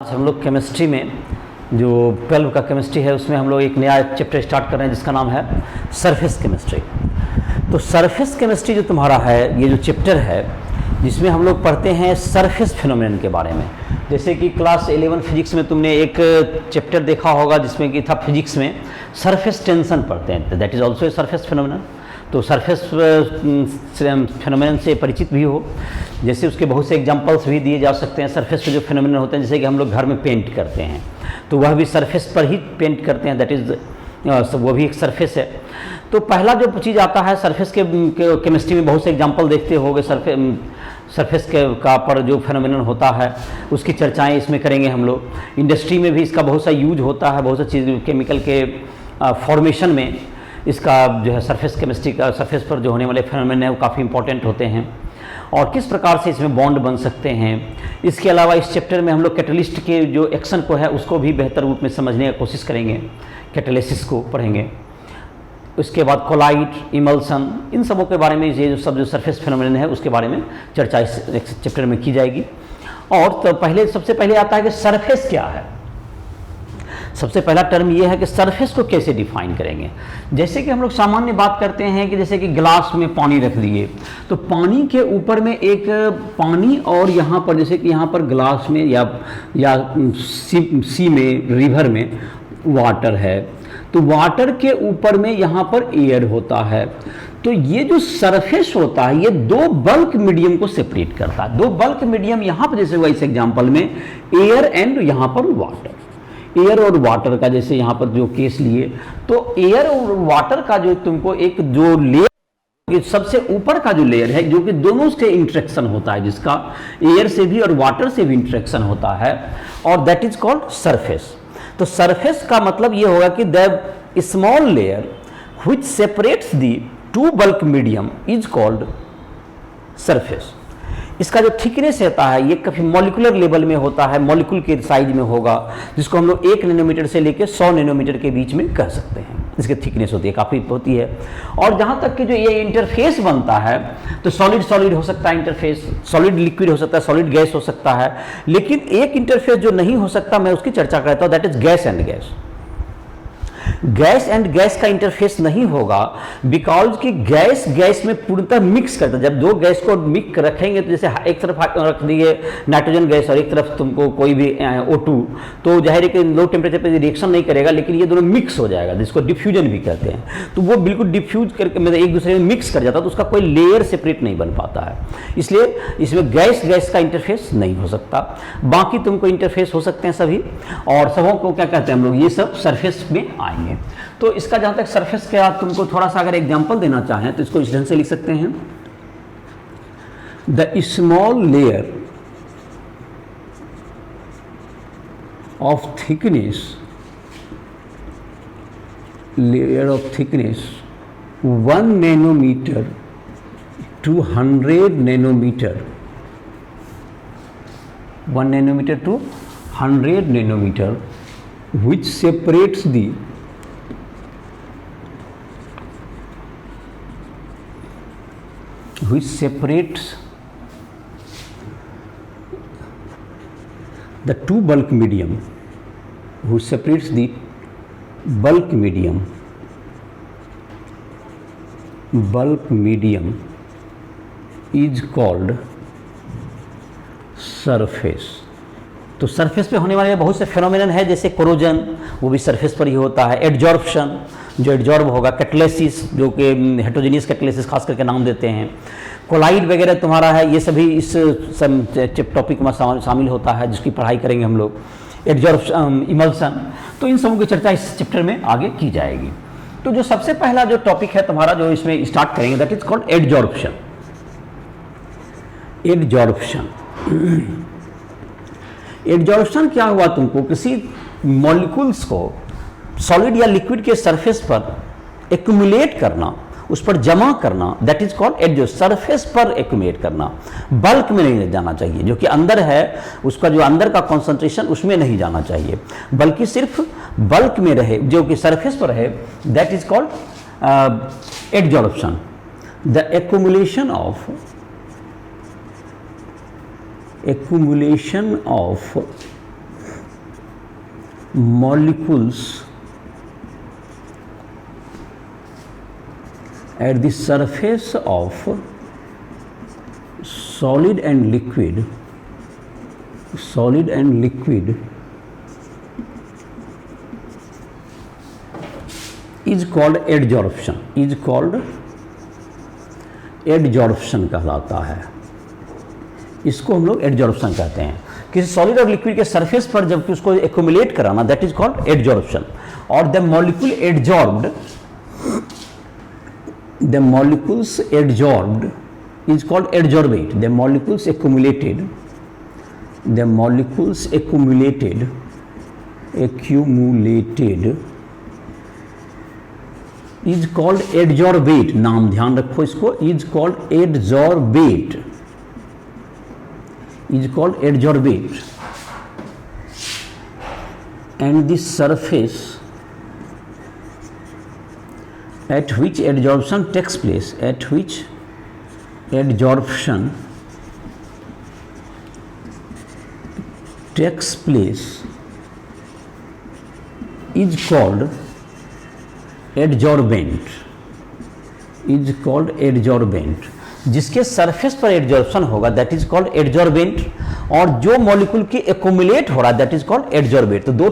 हम लोग केमिस्ट्री में जो 12 का केमिस्ट्री है उसमें हम लोग एक नया चैप्टर स्टार्ट कर रहे हैं जिसका नाम है सरफेस केमिस्ट्री। तो सरफेस केमिस्ट्री जो तुम्हारा है, ये जो चैप्टर है जिसमें हम लोग पढ़ते हैं सरफेस फिनोमेनन के बारे में। जैसे कि क्लास 11 फिजिक्स में तुमने एक चैप्टर देखा होगा जिसमें कि था फिजिक्स में सरफेस टेंशन पढ़ते हैं, that is also a surface phenomenon. तो सरफेस फिनोमेनन से परिचित भी हो, जैसे उसके बहुत से एग्जांपल्स भी दिए जा सकते हैं। सरफेस पे जो फिनोमेनन होते हैं, जैसे कि हम लोग घर में पेंट करते हैं तो वह भी सरफेस पर ही पेंट करते हैं, दैट इज़ वो भी एक सरफेस है। तो पहला जो चीज़ आता है सरफेस के केमिस्ट्री में बहुत से एग्जांपल देखते होगे सरफेस का पर जो फिनोमेनन होता है उसकी चर्चाएं इसमें करेंगे हम लोग। इंडस्ट्री में भी इसका बहुत सा यूज होता है, बहुत सी चीज़ केमिकल के फॉर्मेशन में इसका जो है सरफेस केमिस्ट्री का सरफेस पर जो होने वाले फिनोमेनन है वो काफ़ी इंपॉर्टेंट होते हैं और किस प्रकार से इसमें बॉन्ड बन सकते हैं। इसके अलावा इस चैप्टर में हम लोग कैटलिस्ट के जो एक्शन को है उसको भी बेहतर रूप में समझने की कोशिश करेंगे, कैटालिसिस को पढ़ेंगे। उसके बाद कोलाइड, इमल्सन, इन सबों के बारे में ये जो सब जो सरफेस फिनोमेनन है उसके बारे में चर्चा इस चैप्टर में की जाएगी। और तो सबसे पहले आता है कि सरफेस क्या है। सबसे पहला टर्म ये है कि सरफेस को कैसे डिफाइन करेंगे। जैसे कि हम लोग सामान्य बात करते हैं कि जैसे कि ग्लास में पानी रख दिए तो पानी के ऊपर में एक पानी और यहाँ पर जैसे कि यहाँ पर ग्लास में या सी में रिवर में वाटर है, तो वाटर के ऊपर में यहाँ पर एयर होता है। तो ये जो सरफेस होता है ये दो बल्क मीडियम को सेपरेट करता है। दो बल्क मीडियम यहाँ पर जैसे हुआ इस एग्जाम्पल में एयर एंड यहाँ पर वाटर, एयर और वाटर का जैसे यहाँ पर जो केस लिए तो एयर और वाटर का जो तुमको एक जो लेयर, सबसे ऊपर का जो लेयर है जो कि दोनों से इंटरेक्शन होता है, जिसका एयर से भी और वाटर से भी इंटरेक्शन होता है, और दैट इज कॉल्ड सरफेस। तो सरफेस का मतलब ये होगा कि the small layer which separates the two bulk medium is called surface. इसका जो थिकनेस होता है ये काफ़ी मॉलिकुलर लेवल में होता है, मॉलिक्यूल के साइज में होगा, जिसको हम लोग 1 नैनोमीटर से लेकर 100 नैनोमीटर के बीच में कह सकते हैं। इसकी थिकनेस होती है, काफ़ी होती है। और जहाँ तक कि जो ये इंटरफेस बनता है तो सॉलिड सॉलिड हो सकता है इंटरफेस, सॉलिड लिक्विड हो सकता है, सॉलिड गैस हो सकता है, लेकिन एक इंटरफेस जो नहीं हो सकता मैं उसकी चर्चा करता हूँ, that is gas and gas. Gas and gas का इंटरफेस नहीं होगा बिकॉज कि गैस में पूर्णतः मिक्स करता है। जब दो गैस को मिक्स रखेंगे तो जैसे एक तरफ रख दिए नाइट्रोजन गैस और एक तरफ तुमको कोई भी O2, तो जाहिर है कि लो टेम्परेचर पे रिएक्शन नहीं करेगा, लेकिन ये दोनों मिक्स हो जाएगा, जिसको डिफ्यूजन भी कहते हैं। तो वो बिल्कुल डिफ्यूज करके मतलब एक दूसरे में मिक्स कर जाता है, तो उसका कोई लेयर सेपरेट नहीं बन पाता है। इसलिए इसमें गैस का इंटरफेस नहीं हो सकता। बाकी तुमको इंटरफेस हो सकते हैं सभी, और सबों को क्या कहते हैं हम लोग, ये सब सरफेस में आएंगे। तो इसका जहां तक सरफेस के आप तुमको थोड़ा सा अगर एग्जांपल देना चाहें तो इसको इस ढंग से लिख सकते हैं, the small layer of thickness 1 nanometre to 100 nanometre, 1 nanometre to 100 nanometre which separates the two bulk medium, which separates the bulk medium is called surface। तो सरफेस पे होने वाले बहुत से फिनोमेनन है, जैसे कोरोजन, वो भी सरफेस पर ही होता है। एडजॉर्प्शन, जो एडजॉर्ब होगा। कैटालिसिस, जो कि हेटेरोजेनियस कैटालिसिस खास करके नाम देते हैं। कोलाइड वगैरह तुम्हारा है, ये सभी इस टॉपिक में शामिल होता है जिसकी पढ़ाई करेंगे हम लोग। एडजॉर्प्शन, इमल्सन, तो इन सबों की चर्चा इस चैप्टर में आगे की जाएगी। तो जो सबसे पहला जो टॉपिक है तुम्हारा जो इसमें स्टार्ट करेंगे that is called adsorption. Adsorption क्या हुआ, तुमको किसी मॉलिक्यूल्स को सॉलिड या लिक्विड के सरफेस पर एक्यूमुलेट करना, उस पर जमा करना, that is called adsorption. Surface पर एक्यूमुलेट करना, बल्क में नहीं जाना चाहिए, जो कि अंदर है उसका जो अंदर का कॉन्सेंट्रेशन उसमें नहीं जाना चाहिए, बल्कि सिर्फ बल्क में रहे, जो कि सरफेस पर रहे, that is called adsorption. The accumulation of molecules at the surface of solid and liquid is called adsorption, adsorption कहलाता है। इसको हम लोग एडजॉर्प्शन कहते हैं। किसी सॉलिड और लिक्विड के सरफेस पर जबकि उसको एक्यूमुलेट कराना, दैट इज कॉल्ड एडजॉर्प्शन। और the molecule adsorbed, the molecules adsorbed is called adsorbate. The molecules accumulated is called adsorbate. नाम ध्यान रखो इसको, is called adsorbate, and the surface at which adsorption takes place, is called adsorbent, जिसके surface पर adsorption होगा that is called adsorbent, और जो molecule की एक्यूमुलेट हो रहा है दैट इज कॉल्ड एडजॉर्बेट। तो दो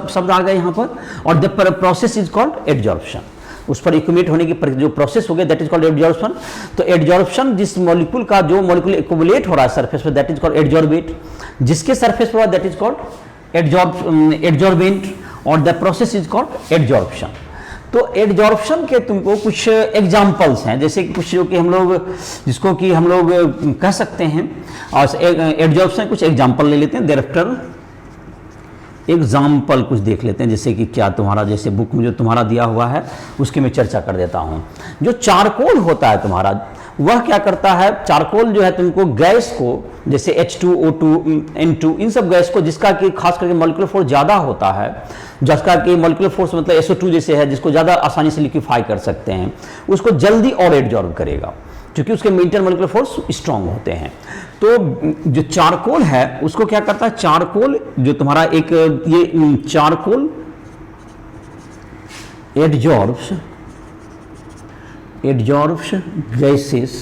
शब्द आ गए यहाँ पर, और the process is called adsorption. उस पर एक्यूमुलेट होने की जो प्रोसेस हो गया दैट इज कॉल्ड एडजॉर्प्शन। तो एडजॉर्प्शन जिस मॉलिक्यूल का, जो मॉलिक्यूल एक्यूमुलेट हो रहा है सरफेस पर दैट इज कॉल्ड एडजॉर्बेट, जिसके सरफेस पर दैट इज कॉल्ड एडजॉर्बेंट, और the process is called adsorption. तो एडजॉर्प्शन के तुमको कुछ एग्जाम्पल्स हैं, जैसे कि कुछ जो कि हम लोग, जिसको कि हम लोग कह सकते हैं, और एडजॉर्प्शन कुछ एग्जाम्पल ले लेते हैं। देयरआफ्टर एग्जाम्पल कुछ देख लेते हैं, जैसे कि क्या तुम्हारा, जैसे बुक में जो तुम्हारा दिया हुआ है उसकी मैं चर्चा कर देता हूं। जो चारकोल होता है तुम्हारा, वह क्या करता है, चारकोल जो है तुमको गैस को, जैसे H2O2 N2, इन सब गैस को, जिसका कि खास करके मॉलिक्यूलर फोर्स ज़्यादा होता है, जिसका कि मॉलिक्यूलर फोर्स मतलब SO2 जैसे है, जिसको ज़्यादा आसानी से लिक्विफाई कर सकते हैं, उसको जल्दी और एडजॉर्ब करेगा क्योंकि उसके इंटरमॉलिक्यूलर फोर्स स्ट्रांग होते हैं। तो जो चारकोल है उसको क्या करता है, चारकोल जो तुम्हारा एक, ये charcoal adsorbs gases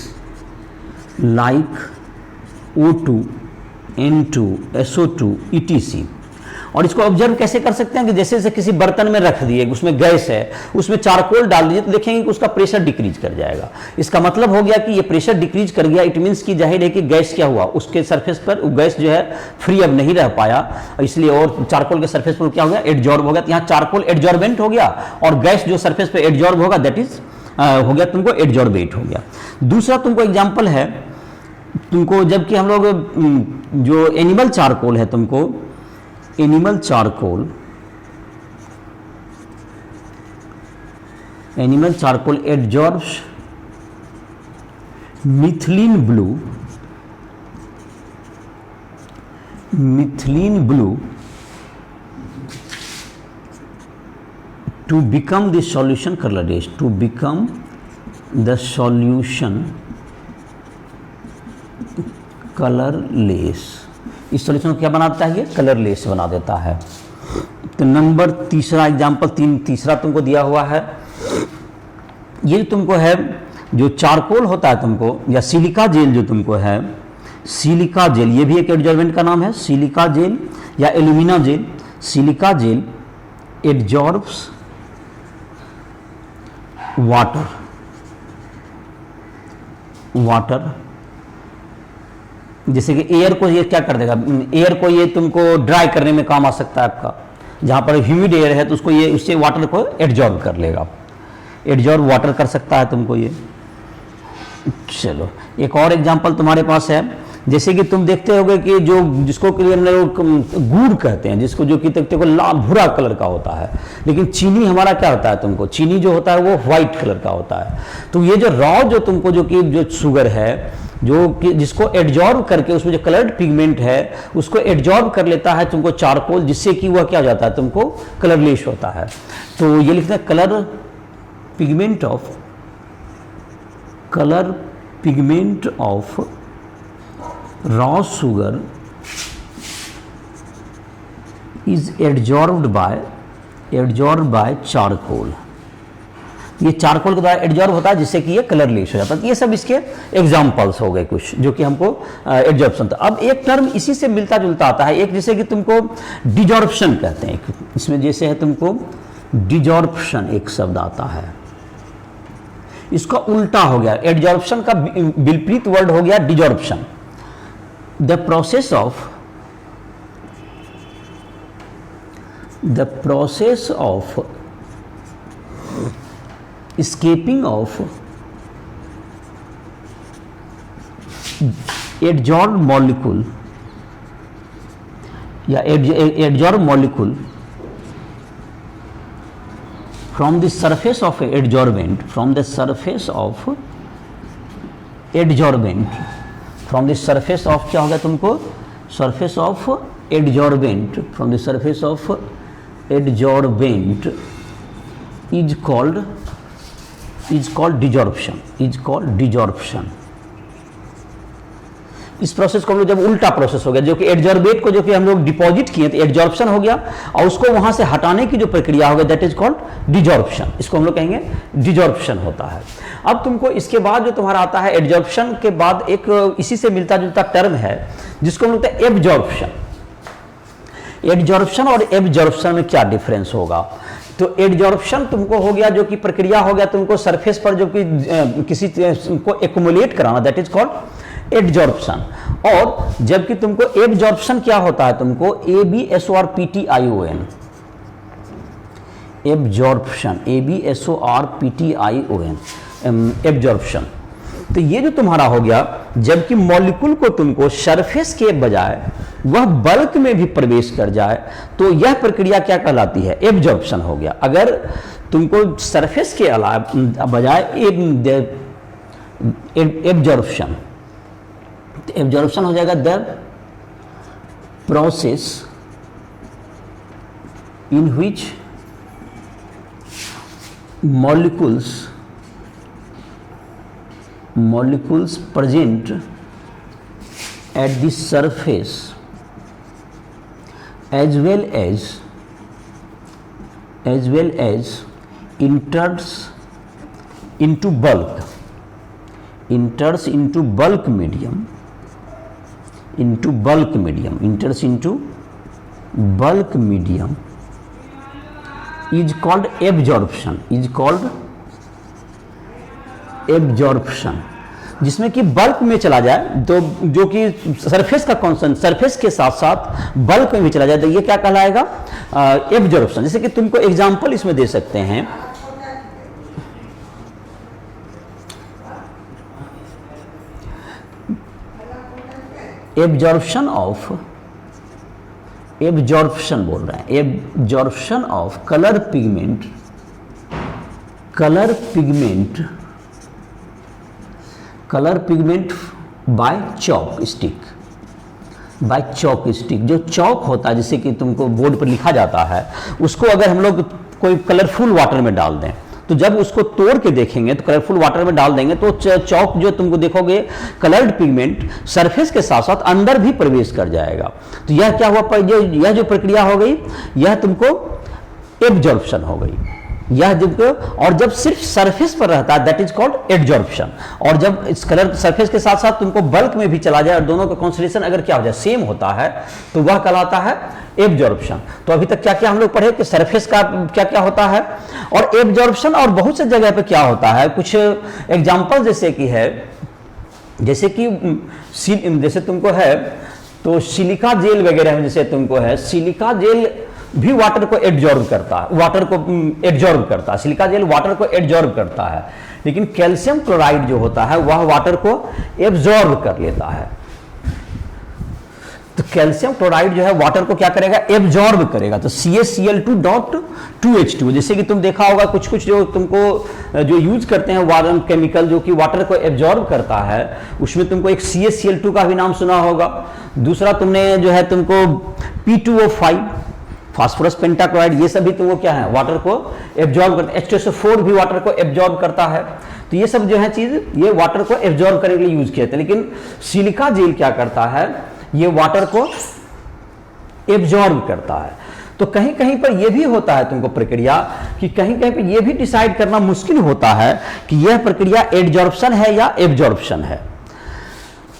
like O2, N2, SO2, ETC। और इसको ऑब्जर्व कैसे कर सकते हैं कि जैसे जैसे किसी बर्तन में रख दिए, उसमें गैस है, उसमें चारकोल डाल दीजिए तो देखेंगे कि उसका प्रेशर डिक्रीज कर जाएगा। इसका मतलब हो गया कि ये प्रेशर डिक्रीज कर गया, इट मीन्स कि जाहिर है कि गैस क्या हुआ, उसके सरफेस पर गैस जो है फ्री अब नहीं रह पाया, इसलिए और चारकोल के सरफेस पर क्या हो गया, एडजॉर्ब हो गया। तो यहाँ चारकोल एडजॉर्बेंट हो गया, और गैस जो सरफेस पर एडजॉर्ब होगा दैट इज हो गया तुमको एडजॉर्बेट हो गया। दूसरा तुमको एग्जाम्पल है, तुमको जबकि हम लोग जो एनिमल चारकोल है, तुमको animal charcoal adsorbs methylene blue to become the solution colorless, इस सॉल्यूशन को क्या बनाता है, ये कलरलेस बना देता है। तो नंबर तीसरा एग्जाम्पल, तीसरा तुमको दिया हुआ है, ये तुमको है जो चारकोल होता है तुमको, या सिलिका जेल जो तुमको है, सिलिका जेल, ये भी एक एडजॉर्बेंट का नाम है, सिलिका जेल या alumina gel. Silica gel adsorbs water, जैसे कि एयर को ये क्या कर देगा, एयर को ये तुमको ड्राई करने में काम आ सकता है आपका, जहां पर ह्यूमिड एयर है तो उसको ये, उससे वाटर को एडजॉर्ब कर लेगा, एडजॉर्ब वाटर कर सकता है तुमको ये। चलो एक और एग्जांपल तुम्हारे पास है, जैसे कि तुम देखते होगे कि जो जिसको गुड़ कहते हैं, जिसको जो कि देखो लाल भूरा कलर का होता है, लेकिन चीनी हमारा क्या होता है, तुमको चीनी जो होता है वो व्हाइट कलर का होता है। तो ये जो रॉ जो तुमको जो कि जो शुगर है, जो कि जिसको एडजॉर्ब करके उसमें जो कलर्ड पिगमेंट है उसको एडजॉर्ब कर लेता है तुमको चारकोल, जिससे कि वह क्या हो जाता है, तुमको कलरलेस होता है। तो ये लिखते हैं colour pigment of raw sugar is adsorbed by charcoal. ये चारकोल के द्वारा एडजॉर्ब होता है जिससे कि ये कलरलेस हो जाता है। ये सब इसके एग्जाम्पल्स हो गए कुछ जो कि हमको एडजॉर्प्शन था। अब एक टर्म इसी से मिलता जुलता आता है, एक जैसे कि तुमको डिजॉर्प्शन कहते हैं, इसमें जैसे है तुमको डिजॉर्प्शन एक शब्द आता है, इसका उल्टा हो गया, एडजॉर्प्शन का विपरीत वर्ड हो गया desorption. The process of escaping of adsorbed molecule या adsorbed molecule from the surface of adsorbent, from the surface of adsorbent, from the surface of क्या होगा तुमको, surface of adsorbent, from the surface of adsorbent is called desorption. इस process को हम लोग जब उल्टा प्रोसेस हो गया, जो कि एडजॉर्बेट को जो कि हम लोग डिपॉजिट किए तो एडजॉर्प्शन हो गया, और उसको वहां से हटाने की जो प्रक्रिया हो गई दैट इज कॉल्ड डिजॉर्प्शन। इसको हम लोग कहेंगे डिजॉर्प्शन होता है। अब तुमको इसके बाद जो तुम्हारा आता है एडजॉर्प्शन के बाद एक इसी से मिलता जुलता टर्म है जिसको हम लोग कहते हैं एब्जॉर्प्शन। एडजॉर्प्शन और एब्जॉर्प्शन में क्या डिफरेंस होगा? तो एडजॉर्प्शन तुमको हो गया जो कि प्रक्रिया हो गया तुमको सरफेस पर जो कि किसी को एक्युमुलेट कराना, दैट इज कॉल्ड एडजॉर्प्शन। और जबकि तुमको एब्जॉर्प्शन क्या होता है, तुमको ABSORPTION, एब्जॉर्प्शन, ABSORPTION, एब्जॉर्प्शन। तो ये जो तुम्हारा हो गया, जबकि मॉलिक्यूल को तुमको सरफेस के बजाय वह बल्क में भी प्रवेश कर जाए तो यह प्रक्रिया क्या कहलाती है? एब्जॉर्प्शन हो गया। अगर तुमको सरफेस के अलावा बजाय एब्जॉर्प्शन, तो एब्जॉर्प्शन हो जाएगा the process in which molecules present at the surface as well as enters into bulk medium is called absorption. जिसमें कि बल्क में चला जाए तो जो कि सरफेस का कॉन्सेंट सरफेस के साथ साथ बल्क में भी चला जाए तो ये क्या कहलाएगा? एब्जॉर्प्शन। जैसे कि तुमको एग्जांपल इसमें दे सकते हैं, एब्जॉर्प्शन बोल रहे हैं, absorption of colour pigment by chalk stick. जो चॉक होता है जिसे कि तुमको बोर्ड पर लिखा जाता है, उसको अगर हम लोग कोई कलरफुल वाटर में डाल दें तो जब उसको तोड़ के देखेंगे तो कलरफुल वाटर में डाल देंगे तो चॉक जो तुमको देखोगे कलर्ड पिगमेंट सरफेस के साथ साथ अंदर भी प्रवेश कर जाएगा। तो यह क्या हुआ? यह जो प्रक्रिया हो गई यह तुमको एब्जॉर्प्शन हो गई। यह और जब सिर्फ सरफेस पर रहता है दैट इज कॉल्ड एडजॉर्प्शन। और जब इस कलर सरफेस के साथ साथ तुमको बल्क में भी चला जाए और दोनों का कॉन्सेंट्रेशन अगर क्या हो जाए सेम होता है तो वह कहलाता है एब्जॉर्प्शन। तो अभी तक क्या क्या हम लोग पढ़े कि सरफेस का क्या क्या होता है और एब्जॉर्प्शन, और बहुत से जगह पे क्या होता है। कुछ एग्जांपल जैसे कि है, जैसे तुमको है तो सिलिका जेल वगैरह में, जैसे तुमको है सिलिका जेल भी वाटर को एब्जॉर्ब करता है, सिलिका जेल वाटर को एब्जॉर्ब करता है, लेकिन कैल्शियम क्लोराइड जो होता है वह वाटर को एब्जॉर्ब कर लेता है। तो कैल्शियम क्लोराइड जो है वाटर को क्या करेगा? एब्जॉर्ब करेगा। तो CaCl2.2H2, जैसे कि तुम देखा होगा कुछ जो तुमको जो यूज करते हैं वाटर केमिकल जो कि वाटर को एब्जॉर्ब करता है, उसमें तुमको एक CaCl2 का भी नाम सुना होगा। दूसरा तुमने जो है तुमको P2O5, फास्फोरस पेंटाक्लोराइड, ये सभी तुमको क्या है? वाटर को एब्जॉर्ब करता है। H2SO4 भी वाटर को एब्जॉर्ब करता है। तो ये सब जो है चीज ये वाटर को एब्जॉर्ब करने के लिए यूज किए थे, लेकिन सिलिका जेल क्या करता है? ये वाटर को एब्जॉर्ब करता है। तो कहीं कहीं पर यह भी होता है तुमको प्रक्रिया कि कहीं कहीं पर यह भी डिसाइड करना मुश्किल होता है कि यह प्रक्रिया एडजॉर्प्शन है या एब्जॉर्प्शन है।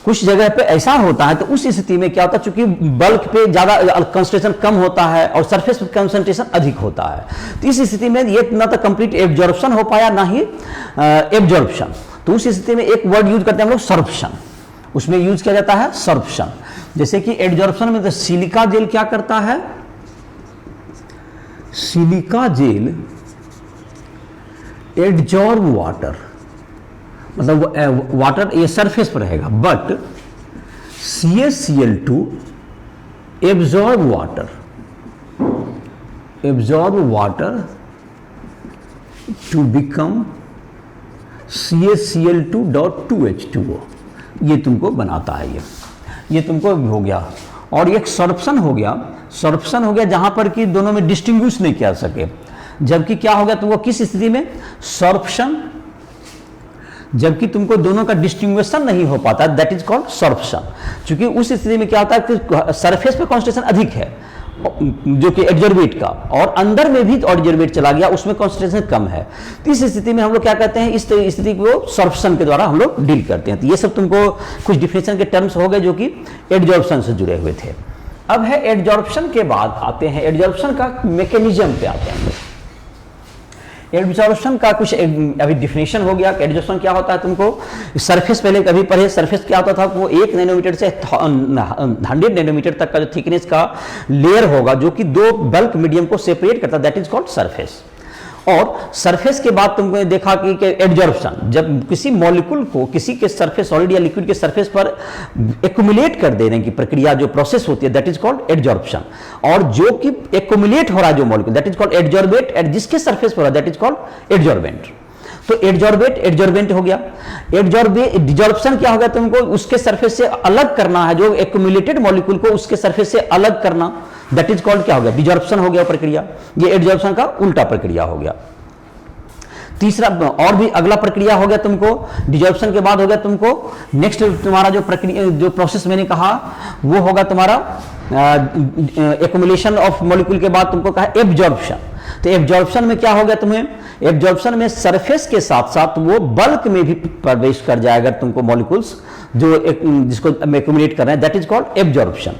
कुछ जगह पे ऐसा होता है, तो उस स्थिति में क्या होता है, चूंकि बल्क पे ज्यादा कंसंट्रेशन कम होता है और सरफेस पे कंसंट्रेशन अधिक होता है, तो इस स्थिति में ये ना तो कंप्लीट एब्जॉर्प्शन हो पाया ना ही एब्जॉर्प्शन। तो उस स्थिति में एक वर्ड यूज करते हैं हम लोग, सर्प्शन। उसमें यूज किया जाता है सर्प्शन। जैसे कि एब्जॉर्प्शन में तो सिलिका जेल क्या करता है, सिलिका जेल एब्जॉर्ब वाटर, मतलब वाटर ये सरफेस पर रहेगा, but CaCl2 absorb water to become CaCl2.2H2O, ये तुमको बनाता है। ये तुमको हो गया। और एक सॉर्प्शन हो गया, सॉर्प्शन हो गया जहां पर कि दोनों में डिस्टिंग्विश नहीं किया सके। जबकि क्या हो गया तुमको किस स्थिति में, सॉर्प्शन, जबकि तुमको दोनों का डिस्टिंग्विशन नहीं हो पाता, दैट इज कॉल्ड सॉर्प्शन। क्योंकि उस स्थिति में क्या होता है कि सरफेस पे कॉन्सेंट्रेशन अधिक है जो कि एडजॉर्बेट का, और अंदर में भी एडजॉर्बेट चला गया, उसमें कॉन्सेंट्रेशन कम है। तो इस स्थिति में हम लोग क्या कहते हैं, इस स्थिति को सॉर्प्शन के द्वारा हम लोग डील करते हैं। तो ये सब तुमको कुछ डिफिनेशन के टर्म्स हो गए जो कि एडजॉर्प्शन से जुड़े हुए थे। अब है एडजॉर्प्शन के बाद आते हैं, एडजॉर्प्शन का मैकेनिज्म पे आते हैं। एडजॉर्प्शन का कुछ अभी डिफिनेशन हो गया कि एडजॉर्प्शन क्या होता है। तुमको सरफेस पहले कभी पढ़े, सरफेस क्या होता था, वो 1 नैनोमीटर से 100 नैनोमीटर तक का जो थिकनेस का लेयर होगा जो कि दो बल्क मीडियम को सेपरेट करता है, दैट इज कॉल्ड सरफेस। और सरफेस के बाद तुमको देखा कि एडजॉर्प्शन, जब किसी मॉलिक्यूल को किसी के सरफेस, सॉलिड या लिक्विड के सरफेस पर एक्युमुलेट कर देने की प्रक्रिया जो प्रोसेस होती है, दैट इज कॉल्ड एडजॉर्प्शन। और जो कि एक्युमुलेट हो रहा है जो molecule, that is called adsorbate, और जिसके सरफेस पर हो रहा है दैट इज कॉल्ड एडजॉर्बेंट। तो एडजॉर्बेंट हो गया। डिजॉर्प्शन क्या हो गया, तुमको उसके सरफेस से अलग करना है, जो एक्युमुलेटेड मॉलिक्यूल को उसके सरफेस से अलग करना, दैट इज कॉल्ड क्या हो गया, डिजॉर्प्शन हो गया प्रक्रिया। ये एडजॉर्प्शन का उल्टा प्रक्रिया हो गया। तीसरा और भी अगला प्रक्रिया हो गया तुमको, डिजॉर्प्शन के बाद हो गया तुमको नेक्स्ट तुम्हारा जो प्रक्रिया, जो प्रोसेस मैंने कहा वो होगा तुम्हारा एक्युमुलेशन ऑफ मॉलिक्यूल के बाद तुमको कहा एब्जॉर्प्शन। तो एब्जॉर्प्शन में क्या हो गया तुम्हें, एब्जॉर्प्शन में सरफेस के साथ साथ वो बल्क में भी प्रवेश कर जाएगा तुमको मॉलिक्यूल्स जो जिसको एक्युमुलेट कर रहे हैं, दैट इज कॉल्ड एब्जॉर्प्शन।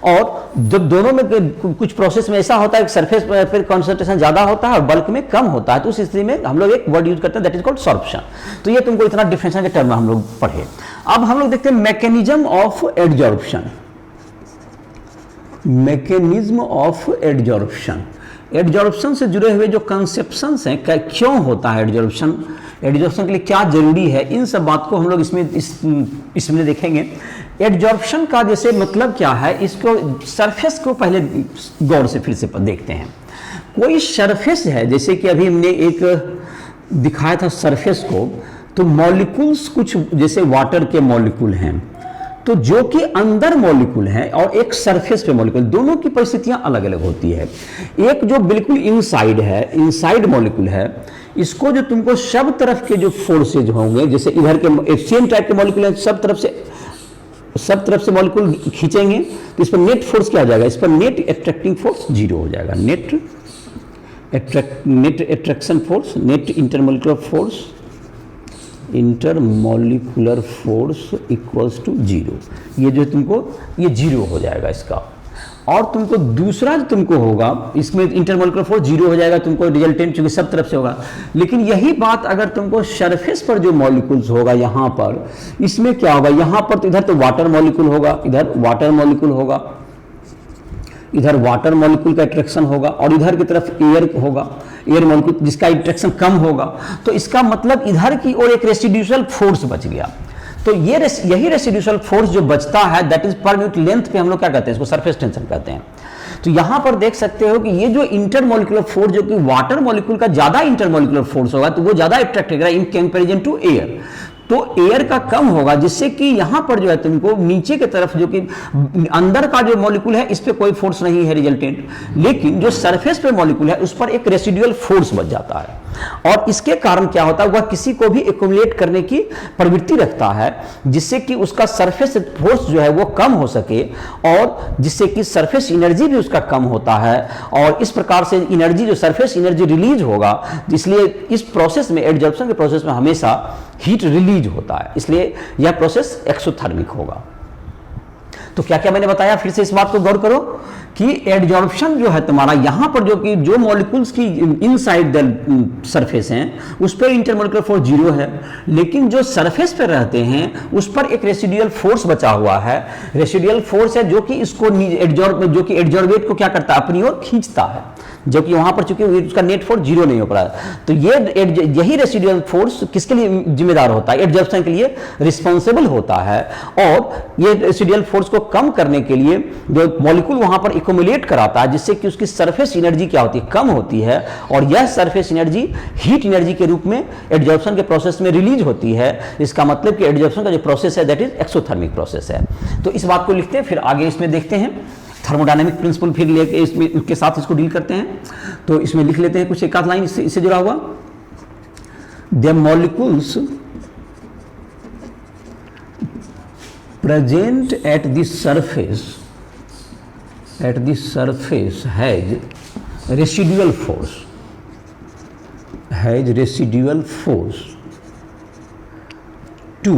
और जब दोनों में कुछ प्रोसेस में ऐसा होता है कि सरफेस पर कॉन्सेंट्रेशन ज्यादा होता है और बल्क में कम होता है, तो उस स्थिति में हम लोग एक वर्ड यूज करते हैं, दैट इज कॉल्ड सॉर्प्शन। तो ये तुमको इतना डिफिनेशन के टर्म में हम लोग पढ़े। अब हम लोग देखते हैं mechanism of adsorption. Mechanism of adsorption, adsorption से जुड़े हुए जो कंसेप्शंस हैं, क्यों होता है एडजॉर्प्शन, एडजॉर्प्शन के लिए क्या जरूरी है, इन सब बात को हम लोग इसमें देखेंगे। एडजॉर्प्शन का जैसे मतलब क्या है, इसको सरफेस को पहले गौर से फिर से देखते हैं। कोई सरफेस है, जैसे कि अभी हमने एक दिखाया था सरफेस को, तो मॉलिक्यूल्स कुछ जैसे वाटर के मॉलिक्यूल हैं, तो जो कि अंदर मॉलिक्यूल है और एक सरफेस पे मॉलिक्यूल, दोनों की परिस्थितियां अलग अलग होती है। एक जो बिल्कुल इनसाइड है, इनसाइड मॉलिक्यूल है, इसको जो तुमको सब तरफ के जो फोर्सेज होंगे, जैसे इधर के सेम टाइप के मॉलिक्यूल है, सब तरफ से मॉलिक्यूल खींचेंगे तो इस पर नेट फोर्स क्या हो जाएगा, इस पर नेट एट्रैक्टिंग फोर्स 0 हो जाएगा। Net attraction force, net intermolecular force equals to 0। ये जो तुमको ये 0 हो जाएगा इसका। और तुमको दूसरा जो तुमको होगा, इसमें इंटरमॉलिक्यूलर फोर्स 0 हो जाएगा तुमको रिजल्टेंट, चूंकि सब तरफ से होगा। लेकिन यही बात अगर तुमको सरफेस पर जो मॉलिक्यूल्स होगा यहाँ पर, इसमें क्या होगा, यहाँ पर तो इधर तो वाटर मॉलिक्यूल होगा, इधर वाटर मॉलिक्यूल होगा, इधर वाटर मॉलिक्यूल का अट्रैक्शन होगा, और इधर की तरफ एयर होगा, एयर मॉलिक्यूल जिसका अट्रैक्शन कम होगा। तो इसका मतलब इधर की ओर एक रेसिड्यूशल फोर्स बच गया। तो ये यही रेसिड्यूशल फोर्स जो बचता है, that is per unit length पे हम लोग क्या कहते हैं, इसको सरफेस टेंशन कहते हैं। तो यहां पर देख सकते हो कि ये जो इंटरमॉलिक्यूलर फोर्स, जो कि वाटर मॉलिक्यूल का ज्यादा इंटरमॉलिक्यूलर फोर्स होगा, तो वो ज्यादा अट्रैक्ट करेगा इन कंपैरिजन टू एयर। तो एयर का कम होगा, जिससे कि यहां पर जो है तुमको नीचे की तरफ जो कि अंदर का जो मॉलिक्यूल है, इस पे कोई फोर्स नहीं है रिजल्टेंट, लेकिन जो सरफेस पे मॉलिक्यूल है उस पर एक रेसिडुअल फोर्स बच जाता है। और इसके कारण क्या होता है, वह किसी को भी एक्युमुलेट करने की प्रवृत्ति रखता है, जिससे कि उसका सरफेस फोर्स जो है वो कम हो सके, और जिससे कि सरफेस एनर्जी भी उसका कम होता है, और इस प्रकार से एनर्जी जो सरफेस एनर्जी रिलीज होगा, इसलिए इस प्रोसेस में, एडजॉर्प्शन के प्रोसेस में हमेशा हीट रिलीज होता है, इसलिए यह प्रोसेस एक्सोथर्मिक होगा। तो क्या क्या मैंने बताया, फिर से इस बात को गौर करो कि एडजॉर्प्शन जो है तुम्हारा यहां पर जो मॉलिक्यूल्स की इनसाइड द सरफेस हैं उस पर इंटरमोलिकुलर फोर्स 0 है, लेकिन जो सरफेस पर रहते हैं उस पर एक रेसिडुअल फोर्स बचा हुआ है। रेसिडुअल फोर्स है जो कि इसको एडजॉर्बेट को क्या करता है, अपनी ओर खींचता है, जो कि वहां पर चूंकि उसका नेट फोर्स 0 नहीं हो पा रहा है। तो यही रेसिडुअल फोर्स किसके लिए जिम्मेदार होता है, एडजॉर्प्शन के लिए रिस्पॉन्सिबल होता है। और ये रेसिडुअल फोर्स को कम करने के लिए जो मॉलिक्यूल वहां पर एक्युमुलेट कराता है, जिससे कि उसकी सरफेस एनर्जी क्या होती है, कम होती है, और यह सरफेस एनर्जी हीट एनर्जी के रूप में एडजॉर्प्शन के प्रोसेस में रिलीज होती है। इसका मतलब कि एडजॉर्प्शन का जो प्रोसेस है दैट इज एक्सोथर्मिक प्रोसेस है। तो इस बात को लिखते हैं, फिर आगे इसमें देखते हैं थर्मोडायनेमिक प्रिंसिपल, फिर लेके इसमें इसके साथ इसको डील करते हैं। तो इसमें लिख लेते हैं कुछ एक आध लाइन इससे जुड़ा हुआ। The molecules present at the surface has residual force to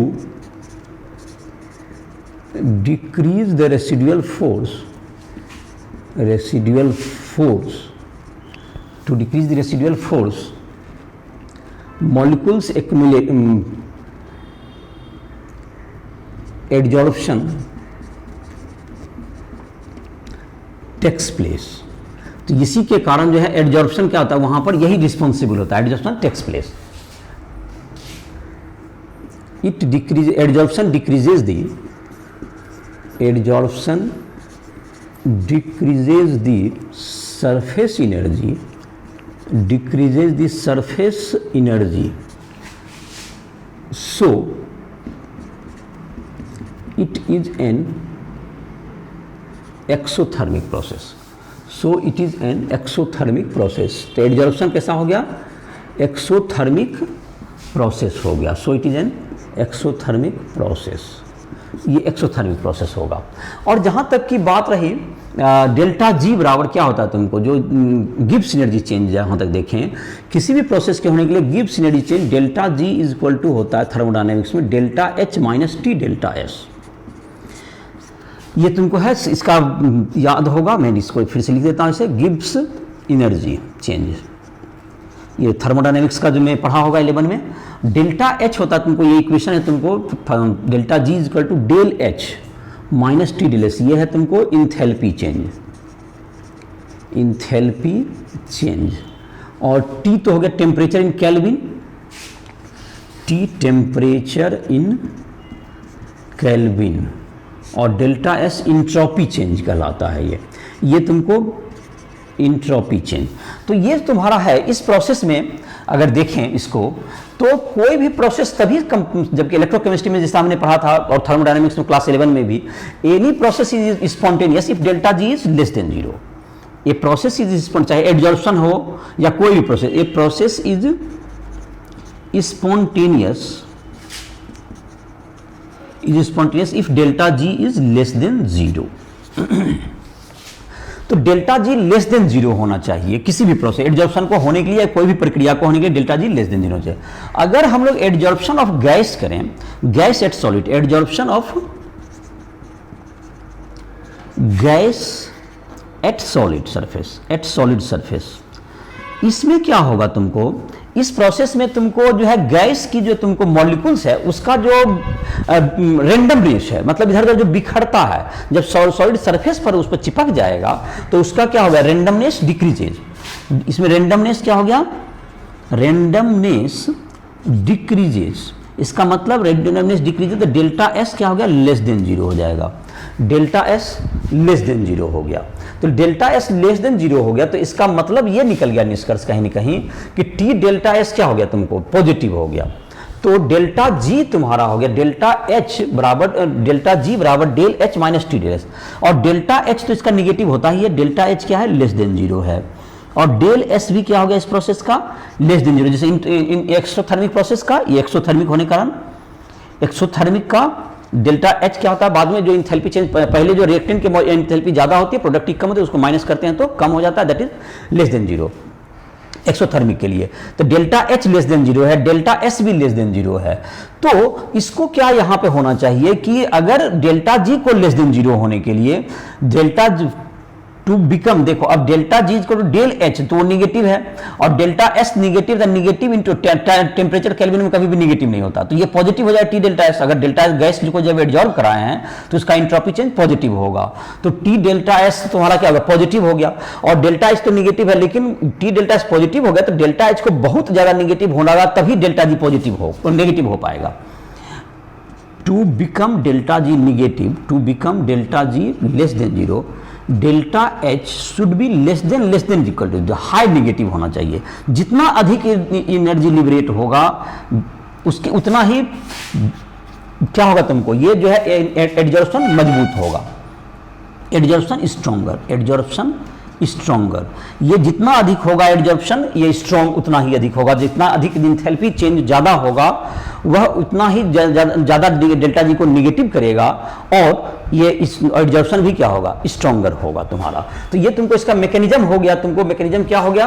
decrease the residual force to decrease the residual force, molecules accumulate adsorption takes place। तो इसी के कारण जो है एडजॉर्प्शन क्या होता है, वहां पर यही रिस्पॉन्सिबल होता है, adsorption takes place. Adsorption decreases the surface energy, so it is an exothermic process। तो एडजॉर्प्शन कैसा हो गया, एक्सोथर्मिक प्रोसेस हो गया। So it is an exothermic process, ये एक्सोथर्मिक प्रोसेस होगा। और जहां तक की बात रही डेल्टा जी बराबर क्या होता है, तुमको जो गिब्स एनर्जी चेंज जहां तक देखें किसी भी प्रोसेस के होने के लिए Gibbs energy change delta G is equal to होता है थर्मोडायनेमिक्स में delta H minus T delta S. ये तुमको है, इसका याद होगा, मैं इसको फिर से लिख देता हूं, इसे गिब्स एनर्जी चेंज, ये थर्मोडायनेमिक्स का जो मैं पढ़ा होगा 11 में। डेल्टा एच होता है तुमको, ये इक्वेशन है तुमको, delta G is equal to del H minus T del S, ये है तुमको इंथैल्पी चेंज। और टी तो हो गया temperature in kelvin, T temperature in kelvin, और डेल्टा एस इंट्रोपी चेंज कहलाता है। ये तुमको इंट्रोपी चेंज। तो ये तुम्हारा है इस प्रोसेस में अगर देखें इसको, तो कोई भी प्रोसेस तभी जबकि इलेक्ट्रोकेमिस्ट्री में जैसा हमने पढ़ा था और थर्मोडायनेमिक्स में क्लास 11 में भी, any process is spontaneous if delta G is less than 0। ये प्रोसेस इज, चाहे एडजॉर्प्शन हो या कोई भी process, a process is spontaneous if delta G is less than 0। तो डेल्टा जी लेस देन 0 होना चाहिए किसी भी प्रोसेस, एडजॉर्प्शन को होने के लिए या कोई भी प्रक्रिया को होने के लिए डेल्टा जी लेस देन 0 चाहिए। अगर हम लोग एडजॉर्प्शन ऑफ गैस करें, gas at solid, adsorption of gas at solid surface, इसमें क्या होगा तुमको, इस प्रोसेस में तुमको जो है गैस की जो तुमको मॉलिक्यूल्स है उसका जो रेंडमनेस है, मतलब इधर उधर जो बिखरता है, जब सॉलिड सरफेस पर उस पर चिपक जाएगा तो उसका क्या होगा, रेंडमनेस डिक्रीजेज। इसमें रेंडमनेस क्या हो गया, रेंडमनेस डिक्रीजेज। इसका मतलब रेंडमनेस डिक्रीजेज, तो डेल्टा एस क्या हो गया, लेस देन 0 हो जाएगा। डेल्टा एस लेस देन 0 हो गया, तो डेल्टा एस लेस देन 0 हो गया, तो इसका मतलब ये निकल गया निष्कर्ष कहीं न कहीं कि टी डेल्टा एस क्या हो गया, तुमको पॉजिटिव हो गया। तो डेल्टा जी तुम्हारा हो गया डेल्टा एच बराबर, डेल्टा जी बराबर del H minus T del S, और डेल्टा एच तो इसका निगेटिव होता ही है, डेल्टा एच क्या है, लेस देन 0 है। और डेल एस भी क्या हो गया इस प्रोसेस का, लेस देन जीरो। जैसे इन एक्सोथर्मिक प्रोसेस का, ये एक्सोथर्मिक होने के कारण एक्सोथर्मिक का डेल्टा एच क्या होता है, बाद में जो इंथैल्पी चेंज, पहले जो रिएक्टेंट की इंथैल्पी ज्यादा होती है, प्रोडक्टिव कम होती है, उसको माइनस करते हैं तो कम हो जाता है, that is less than zero exothermic के लिए। तो delta H less than zero है, डेल्टा एस भी लेस देन जीरो है। तो इसको क्या यहां पे होना चाहिए कि अगर डेल्टा जी को लेस देन जीरो होने के लिए डेल्टा टू बिकम, देखो अब डेल्टा जी को डेल एच तो वो निगेटिव है और delta S negative, the negative into temperature kelvin में कभी भी निगेटिव नहीं होता, तो ये पॉजिटिव हो जाए टी डेल्टा एस। अगर डेल्टा एस गैस को जब एडजॉर्ब कराए हैं तो उसका एंट्रोपी चेंज पॉजिटिव होगा, तो टी डेल्टा एस तुम्हारा क्या होगा, पॉजिटिव हो गया। और डेल्टा एच तो निगेटिव है, लेकिन टी डेल्टा एस पॉजिटिव हो गया तो डेल्टा एच को बहुत ज्यादा निगेटिव होगा, तभी डेल्टा जी पॉजिटिव हो, नेगेटिव हो पाएगा। To become delta G negative, to become delta G less than zero, delta H should be less than equal to, high negative होना चाहिए। जितना अधिक एनर्जी लिबरेट होगा उसके उतना ही क्या होगा तुमको, ये जो है एडजॉर्प्शन मजबूत होगा, एडजॉर्प्शन स्ट्रॉन्गर, एडजॉर्प्शन स्ट्रॉन्गर। ये जितना अधिक होगा एडजॉर्प्शन, ये स्ट्रॉन्ग उतना ही अधिक होगा। जितना अधिक एंथैल्पी चेंज ज्यादा होगा वह उतना ही ज्यादा डेल्टा जी को निगेटिव करेगा और ये एडजॉर्प्शन भी क्या होगा, स्ट्रॉन्गर होगा तुम्हारा। तो ये तुमको इसका मैकेनिज्म हो गया। तुमको मैकेनिज्म क्या हो गया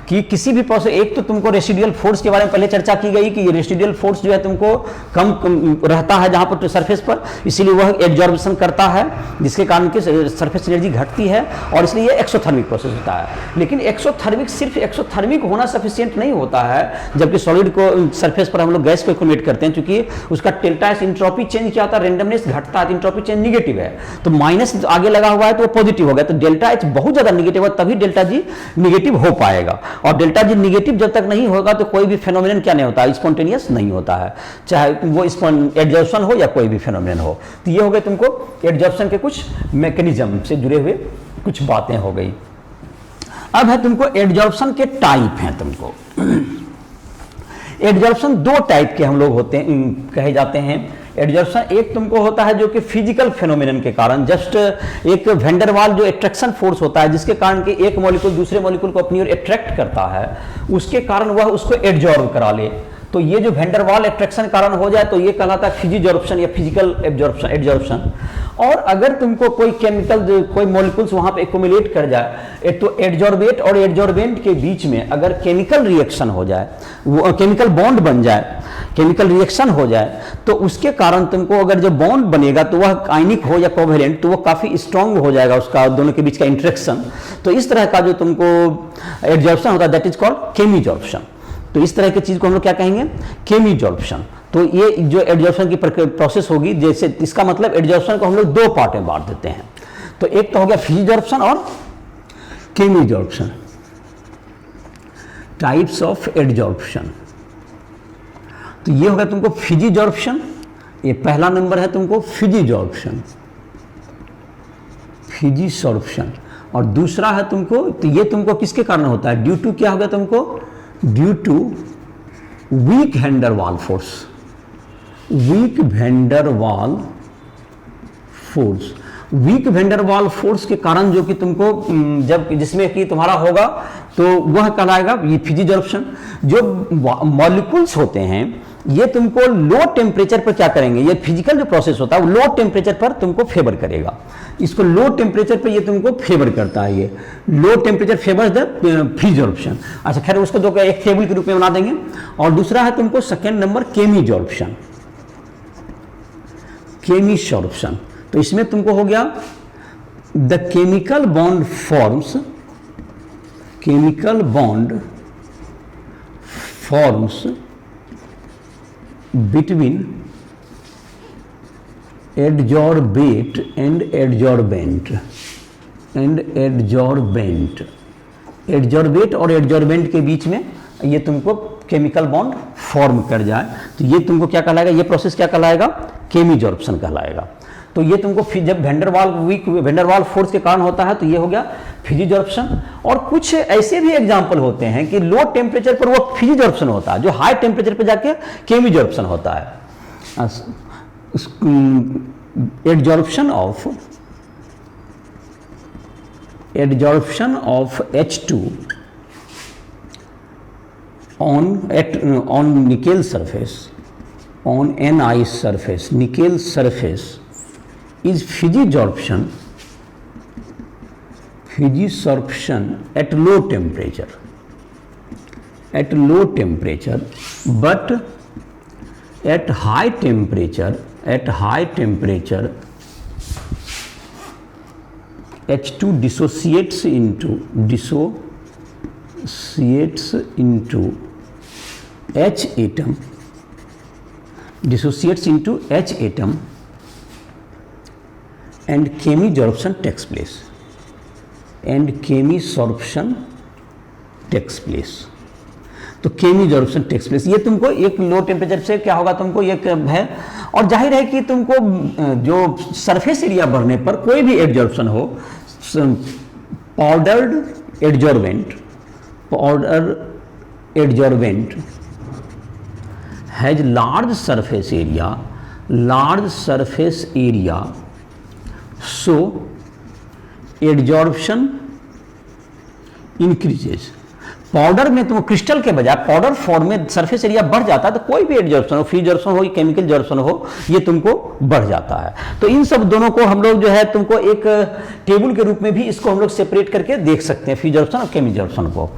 कि किसी भी प्रोसेस, एक तो तुमको रेसिडुअल फोर्स के बारे में पहले चर्चा की गई कि ये रेसिडुअल फोर्स जो है तुमको कम रहता है जहां पर सरफेस पर, इसीलिए वह एडजॉर्प्शन करता है जिसके कारण कि सरफेस एनर्जी घटती है और इसलिए ये एक्सोथर्मिक प्रोसेस होता है। लेकिन एक्सोथर्मिक सिर्फ एक्सोथर्मिक होना सफिशिएंट नहीं होता है, जबकि सॉलिड को सरफेस पर हम लोग गैस को एक्युमुलेट करते हैं, क्योंकि उसका डेल्टा एस इंट्रोपी चेंज क्या होता है, रेंडमनेस घटता है, इंट्रोपी चेंज निगेटिव है, तो माइनस आगे लगा हुआ है तो वो पॉजिटिव हो गया, तो डेल्टा एच बहुत ज्यादा निगेटिव है तभी डेल्टा जी निगेटिव हो पाएगा। और डेल्टा जी निगेटिव जब तक नहीं होगा तो कोई भी फेनोमेनन क्या नहीं होता, स्पॉन्टेनियस नहीं होता है, चाहे वो एडजॉर्प्शन हो या कोई भी फेनोमेनन हो। तो ये हो गए तुमको एडजॉर्प्शन के कुछ मैकेनिज्म से जुड़े हुए कुछ बातें हो गई। अब है तुमको एडजॉर्प्शन के टाइप हैं। तुमको एडजॉर्प्शन दो टाइप के हम लोग होते हैं, कहे जाते हैं। एडजॉर्प्शन एक तुमको होता है जो कि फिजिकल फेनोमेनन के कारण, जस्ट एक वेंडरवाल जो अट्रैक्शन फोर्स होता है जिसके कारण कि एक मॉलिक्यूल दूसरे मॉलिक्यूल को अपनी ओर अट्रैक्ट करता है, उसके कारण वह उसको एडजॉर्ब करा ले। तो ये जो वेंडरवाल अट्रैक्शन कारण हो जाए तो ये कहलाता है फिजिजॉर्प्शन या फिजिकल एडजॉर्प्शन। और अगर तुमको कोई केमिकल कोई मॉलिक्यूल्स वहां पे एक्युमुलेट कर जाए, तो एडजॉर्बेट और एडजॉर्बेंट के बीच में अगर केमिकल रिएक्शन हो जाए, वो केमिकल बॉन्ड बन जाए, केमिकल रिएक्शन हो जाए, तो उसके कारण तुमको अगर जो बॉन्ड बनेगा तो वह आयनिक हो या कोवेलेंट, तो वो काफी स्ट्रांग हो जाएगा उसका दोनों के बीच का इंटरेक्शन। तो इस तरह का जो तुमको एडजॉर्प्शन होता है दैट इज कॉल्ड केमिजॉर्प्शन। तो इस तरह की चीज को हम लोग क्या कहेंगे, केमिजॉर्प्शन। तो ये जो एडजॉर्प्शन की प्रोसेस होगी, जैसे इसका मतलब एडजॉर्प्शन को हम लोग दो पार्ट में बांट देते हैं। तो एक तो हो गया फिजिजॉर्प्शन और केमिजॉर्प्शन, टाइप्स ऑफ एडजॉर्प्शन। तो ये हो गया तुमको फिजिजॉर्प्शन, ये पहला नंबर है तुमको फिजिजॉर्प्शन, फिजिसॉर्प्शन। और दूसरा है तुमको, तो ये तुमको किसके कारण होता है, ड्यू टू क्या हो गया तुमको, due to weak van force, weak van force. Weak van force के कारण जो कि तुमको जब जिसमें कि तुम्हारा होगा तो वह कहलाएगा ये फिजिजॉर्प्शन। जो मॉलिक्यूल्स होते हैं ये तुमको लो टेम्परेचर पर क्या करेंगे, ये फिजिकल जो प्रोसेस होता है वो लो टेम्परेचर पर तुमको फेवर करेगा। इसको लो टेम्परेचर पर ये तुमको फेवर करता है, ये लो टेम्परेचर फेवर्स द फिजिजॉर्प्शन। अच्छा खैर उसको दो एक टेबल के रूप में बना देंगे। और दूसरा है तुमको सेकेंड नंबर केमिजॉर्प्शन, केमिसॉर्प्शन। तो इसमें तुमको हो गया the chemical bond forms, chemical bond forms between adsorbate and adsorbent, adsorbate और एडजॉर्बेंट के बीच में ये तुमको केमिकल बॉन्ड फॉर्म कर जाए तो ये तुमको क्या कहलाएगा, ये प्रोसेस क्या कहलाएगा, केमिजॉर्प्शन कहलाएगा। तो ये तुमको जब वैंडरवाल फोर्स के कारण होता है तो ये हो गया फिजिजॉर्प्शन। और कुछ ऐसे भी एग्जांपल होते हैं कि लो टेम्परेचर पर वो फिजिजॉर्प्शन होता है, जो हाई टेम्परेचर पर जाके केमिजॉर्प्शन होता है। Adsorption of H2 on nickel surface, on Ni surface, nickel surface is physisorption at low temperature, but at high temperature H2 dissociates into H atom and chemisorption takes place. तो chemisorption takes place, ये तुमको एक low temperature से क्या होगा, तुमको ये है। और जाहिर है कि तुमको जो सरफेस एरिया बढ़ने पर कोई भी एडजॉर्प्शन हो, powder adsorbent has large surface area, so adsorption increases. Powder में तुम क्रिस्टल के बजाय पाउडर फॉर्म में सरफेस एरिया बढ़ जाता है, तो कोई भी एडजॉर्प्शन हो, फ्री जॉर्प्शन हो या केमिकल जॉर्प्शन हो, ये तुमको बढ़ जाता है। तो इन सब दोनों को हम लोग जो है तुमको एक टेबल के रूप में भी इसको हम लोग सेपरेट करके देख सकते हैं, फ्री जॉर्प्शन और केमिकल जॉर्प्शन को।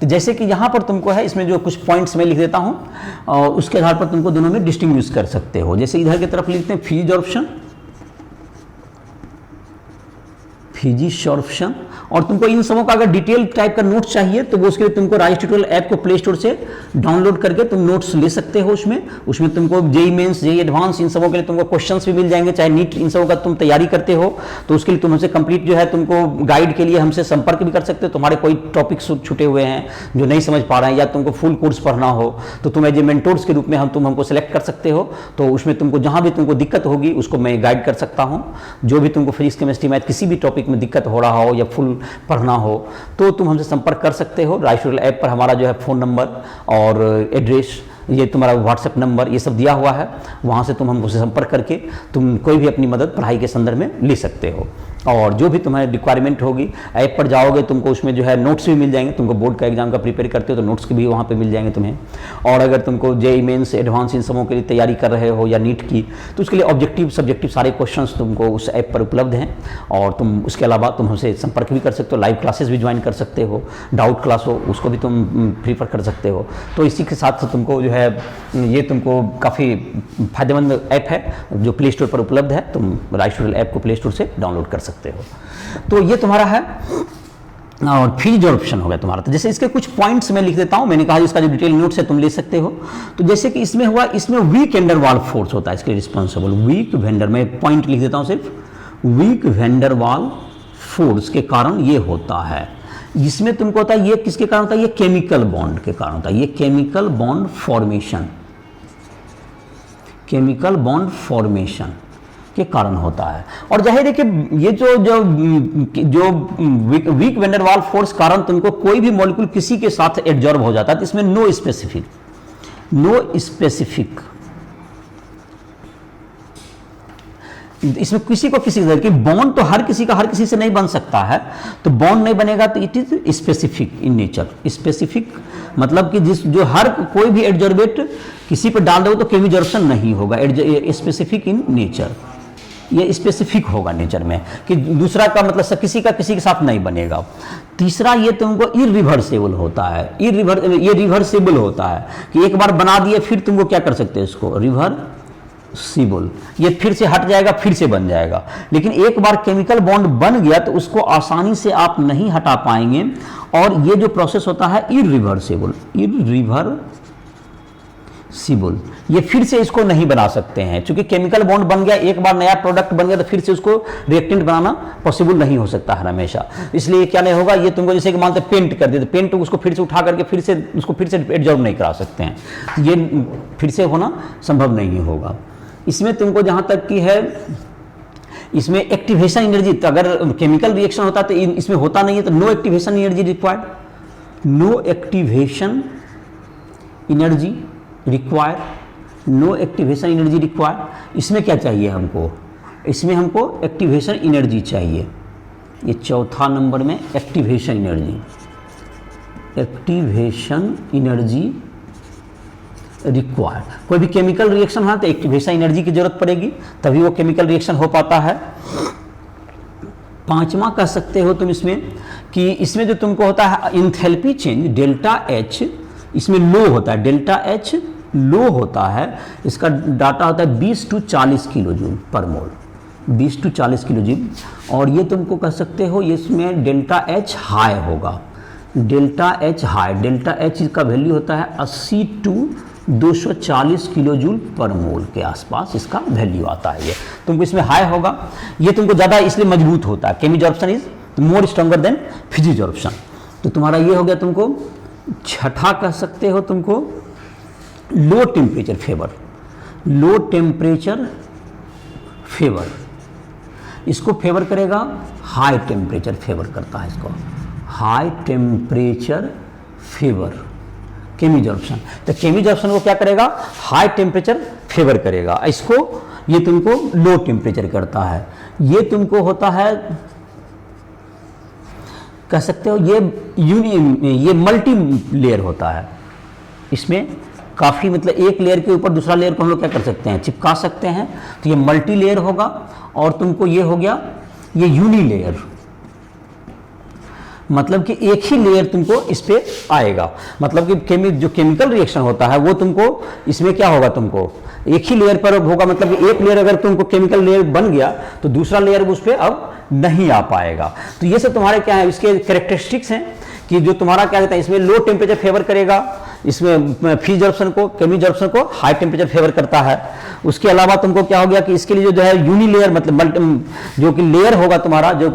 तो जैसे कि यहाँ पर तुमको है, इसमें जो कुछ पॉइंट्स मैं लिख देता हूँ और उसके आधार पर तुमको दोनों में डिस्टिंग्विश कर सकते हो। जैसे इधर की तरफ लिखते हैं फिजिसॉर्प्शन, और तुमको इन सबों का अगर डिटेल टाइप का नोट्स चाहिए तो वो उसके लिए तुमको राइस ट्यूटोरियल ऐप को प्ले स्टोर से डाउनलोड करके तुम नोट्स ले सकते हो। उसमें तुमको जेई मेंस, जेई एडवांस, इन सबों के लिए तुमको क्वेश्चंस भी मिल जाएंगे। चाहे नीट इन सबों का तुम तैयारी करते हो तो उसके लिए तुम हमसे कंप्लीट जो है तुमको गाइड के लिए हमसे संपर्क भी कर सकते हो। तुम्हारे कोई टॉपिक छूटे हुए हैं जो नहीं समझ पा रहे हैं, या तुमको फुल कोर्स पढ़ना हो तो तुम एज ए मेंटोर्स के रूप में तुम हमको सेलेक्ट कर सकते हो। तो उसमें तुमको जहाँ भी तुमको दिक्कत होगी उसको मैं गाइड कर सकता हूँ। जो भी तुमको फिजिक्स, केमिस्ट्री, मैथ किसी भी टॉपिक में दिक्कत हो रहा हो या फुल पढ़ना हो तो तुम हमसे संपर्क कर सकते हो। राइस ट्यूटोरियल ऐप पर हमारा जो है फ़ोन नंबर और एड्रेस, ये तुम्हारा व्हाट्सएप नंबर, ये सब दिया हुआ है। वहाँ से तुम हमसे संपर्क करके तुम कोई भी अपनी मदद पढ़ाई के संदर्भ में ले सकते हो। और जो भी तुम्हारी रिक्वायरमेंट होगी, ऐप पर जाओगे तुमको उसमें जो है नोट्स भी मिल जाएंगे। तुमको बोर्ड का एग्जाम का प्रिपेयर करते हो तो नोट्स भी वहाँ पे मिल जाएंगे तुम्हें। और अगर तुमको जेईई मेंस, एडवांस इन सबों के लिए तैयारी कर रहे हो या नीट की, तो उसके लिए ऑब्जेक्टिव, सब्जेक्टिव सारे क्वेश्चंस तुमको उस ऐप पर उपलब्ध हैं। और तुम उसके अलावा तुम हमसे संपर्क भी कर सकते हो, लाइव क्लासेस भी ज्वाइन कर सकते हो, डाउट क्लास हो उसको भी तुम प्रीफर कर सकते हो। तो इसी के साथ तुमको जो है ये तुमको काफ़ी फायदेमंद ऐप है जो प्ले स्टोर पर उपलब्ध है। तुम राइस ट्यूटोरियल ऐप को प्ले स्टोर से डाउनलोड कर सकते हो। तो ये तुम्हारा है और फिजिसॉर्प्शन हो गया तुम्हारा। तो जैसे इसके कुछ पॉइंट्स मैं लिख देता हूं, मैंने कहा इसका जो डिटेल नोट्स है तुम ले सकते हो। तो जैसे कि इसमें हुआ, इसमें weak van der Waals force होता है इसके रिस्पॉन्सिबल। वीक वैन डर, मैं पॉइंट लिख देता हूं सिर्फ, weak van der Waals force के कारण ये होता है। इसमें तुमको होता है, ये किसके कारण होता है, ये केमिकल बॉन्ड के कारण होता है। ये chemical bond formation, chemical bond formation के कारण होता है। और जाहिर है कि ये जो weak van der Waals force कारण तुमको कोई भी मॉलिक्यूल किसी के साथ एडजॉर्ब हो जाता है, तो इसमें नो स्पेसिफिक इसमें किसी को किसी तरह की बॉन्ड तो हर किसी का हर किसी से नहीं बन सकता है। तो बॉन्ड नहीं बनेगा तो it is specific in nature. Specific मतलब कि जो हर कोई भी एडजॉर्बेट किसी पर डाल दो तो केमिजॉर्प्शन नहीं होगा। स्पेसिफिक इन नेचर, ये स्पेसिफिक होगा नेचर में, कि दूसरा का मतलब किसी का किसी के साथ नहीं बनेगा। तीसरा, ये तुमको इरिवर्सिबल होता है। ये रिवर्सिबल होता है कि एक बार बना दिए फिर तुमको क्या कर सकते हैं, इसको रिवर्सिबल, ये फिर से हट जाएगा फिर से बन जाएगा। लेकिन एक बार केमिकल बॉन्ड बन गया तो उसको आसानी से आप नहीं हटा पाएंगे। और ये जो प्रोसेस होता है इरिवर्सिबल, ये फिर से इसको नहीं बना सकते हैं, क्योंकि केमिकल बॉन्ड बन गया, एक बार नया प्रोडक्ट बन गया तो फिर से उसको रिएक्टेंट बनाना पॉसिबल नहीं हो सकता है हमेशा। इसलिए क्या नहीं होगा, ये तुमको जैसे कि मानते पेंट कर देते, पेंट उसको फिर से उठा करके फिर से एडजॉर्ब नहीं करा सकते हैं, ये फिर से होना संभव नहीं होगा। इसमें तुमको जहाँ तक की है, इसमें एक्टिवेशन एनर्जी, तो अगर केमिकल रिएक्शन होता तो इसमें होता नहीं है, तो no activation energy required, no activation energy required. इसमें क्या चाहिए हमको, इसमें हमको एक्टिवेशन एनर्जी चाहिए। ये चौथा नंबर में एक्टिवेशन एनर्जी रिक्वायर्ड। कोई भी केमिकल रिएक्शन हो तो एक हमेशा एनर्जी की जरूरत पड़ेगी, तभी वो केमिकल रिएक्शन हो पाता है। पांचवा कह सकते हो तुम इसमें कि इसमें जो तुमको होता है इंथैल्पी चेंज डेल्टा एच, इसमें लो होता है, डेल्टा एच लो होता है, इसका डाटा होता है 20 to 40 किलो जूल पर मोल, 20 to 40 किलो जूल। और ये तुमको कह सकते हो इसमें डेल्टा एच हाई होगा, delta H high, delta H का वैल्यू होता है 80 to 240 किलो जूल पर मोल के आसपास इसका वैल्यू आता है। ये तुमको इसमें हाई होगा, ये तुमको ज़्यादा इसलिए मजबूत होता है, chemisorption is more stronger than physisorption. तो तुम्हारा ये हो गया, तुमको छठा कह सकते हो तुमको low temperature favour, low temperature favour, इसको फेवर करेगा, हाई टेम्परेचर फेवर करता है इसको, हाई टेम्परेचर फेवर केमिजॉर्प्शन। तो केमिजॉर्प्शन को क्या करेगा, हाई टेम्परेचर फेवर करेगा, इसको ये तुमको लो टेम्परेचर करता है। ये तुमको होता है कह सकते हो ये मल्टी लेयर होता है, इसमें काफ़ी मतलब एक लेयर के ऊपर दूसरा लेयर को हम लोग क्या कर सकते हैं, चिपका सकते हैं। तो ये मल्टी लेयर होगा। और तुमको ये हो गया ये यूनी लेयर, मतलब कि एक ही लेयर तुमको इस पे आएगा, मतलब कि जो केमिकल रिएक्शन होता है वो तुमको इसमें क्या होगा, तुमको एक ही लेयर पर होगा, मतलब कि एक लेयर अगर तुमको केमिकल लेयर बन गया तो दूसरा लेयर उस पर अब नहीं आ पाएगा। तो ये सब तुम्हारे क्या है, इसके कैरेक्टरिस्टिक्स हैं कि जो तुम्हारा क्या कहता है इसमें लो टेम्परेचर फेवर करेगा, इसमें फिजिजॉर्प्शन को, केमिजॉर्प्शन को हाई टेम्परेचर फेवर करता है। उसके अलावा तुमको क्या हो गया कि इसके लिए जो है यूनी लेयर मतलब जो कि लेयर होगा तुम्हारा, जो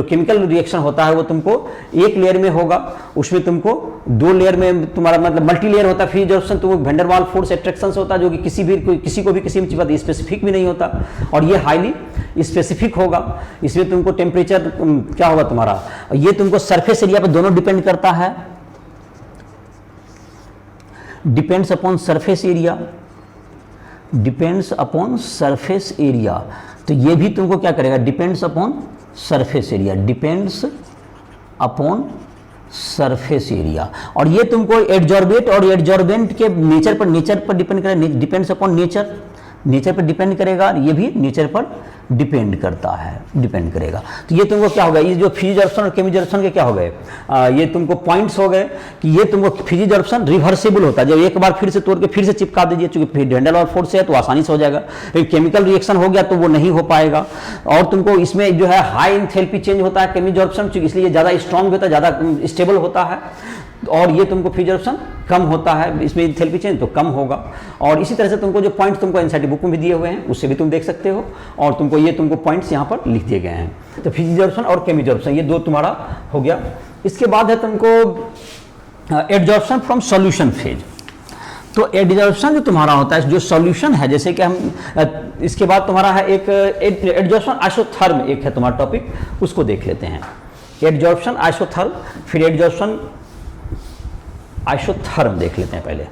केमिकल रिएक्शन होता है वो तुमको एक लेयर में होगा, उसमें तुमको दो लेयर में तुम्हारा मतलब मल्टी लेयर होता है। फिजिजॉर्प्शन तो वैन डर वाल फोर्स एट्रैक्शन से होता है, जो कि किसी को भी किसी में चिपका स्पेसिफिक भी नहीं होता, और ये हाईली स्पेसिफिक होगा। इसमें तुमको टेम्परेचर क्या होगा तुम्हारा, ये तुमको सरफेस एरिया पर दोनों डिपेंड करता है, depends upon surface area, depends upon surface area. तो ये भी तुमको क्या करेगा, depends upon surface area, depends upon surface area. और ये तुमको एडजॉर्बेट और एडजॉर्बेंट के नेचर पर डिपेंड करेगा, डिपेंड्स अपॉन नेचर पर डिपेंड करेगा, ये भी नेचर पर डिपेंड करता है, डिपेंड करेगा। तो ये तुमको क्या होगा, ये जो फिजिजॉर्प्शन और केमिजॉर्प्शन के क्या हो गए, ये तुमको पॉइंट्स हो गए कि ये तुमको फिजिजॉर्प्शन रिवर्सिबल होता है, जब एक बार फिर से तोड़ के फिर से चिपका दीजिए, चूंकि वैन डर वाल फोर्स है तो आसानी से हो जाएगा। केमिकल रिएक्शन हो गया तो वो नहीं हो पाएगा। और तुमको इसमें जो है हाई इंथैल्पी चेंज होता है केमिजॉर्प्शन, इसलिए ज़्यादा स्ट्रॉन्ग होता है, ज़्यादा स्टेबल होता है। और ये तुमको फिजिजॉर्प्शन कम होता है, इसमें इंथैल्पी चेंज तो कम होगा। और इसी तरह से तुमको जो पॉइंट्स तुमको एनसीईआरटी बुक में भी दिए हुए हैं उससे भी तुम देख सकते हो, और तुमको पॉइंट्स यहाँ पर लिख दिए गए हैं। तो फिजिजॉर्प्शन और केमिजॉर्प्शन ये दो तुम्हारा हो गया। इसके बाद है तुमको एडजॉर्प्शन फ्रॉम सॉल्यूशन फेज। तो एडजॉर्प्शन जो तुम्हारा होता है जो सॉल्यूशन है, जैसे कि हम इसके बाद तुम्हारा है एक एडजॉर्प्शन आइसोथर्म, एक है तुम्हारा टॉपिक, उसको देख लेते हैं। एडजॉर्प्शन आइसोथर्म, फिर एडजॉर्प्शन आइसोथर्म देख लेते हैं पहले।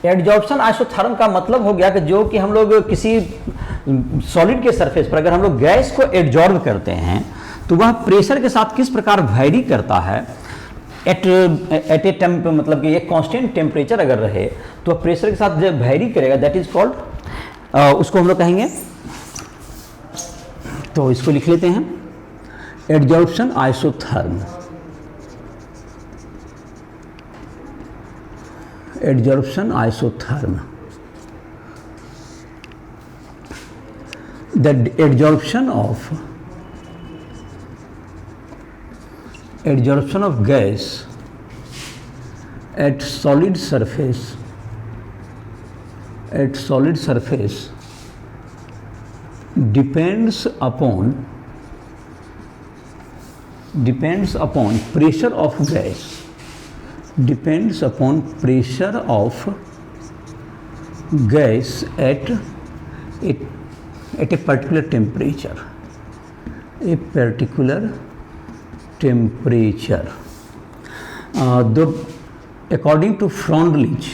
एडजॉर्प्शन आइसोथर्म का मतलब हो गया कि जो कि हम लोग किसी सॉलिड के सरफेस पर अगर हम लोग गैस को एडजॉर्ब करते हैं तो वह प्रेशर के साथ किस प्रकार वैरी करता है एट ए टेम्प, मतलब कि एक कांस्टेंट टेम्परेचर अगर रहे तो प्रेशर के साथ जब वैरी करेगा, दैट इज कॉल्ड, उसको हम लोग कहेंगे, तो इसको लिख लेते हैं adsorption isotherm. Adsorption isotherm. The adsorption of gas at solid surface depends upon pressure of gas. Depends upon pressure of gas at a particular temperature. According to Freundlich,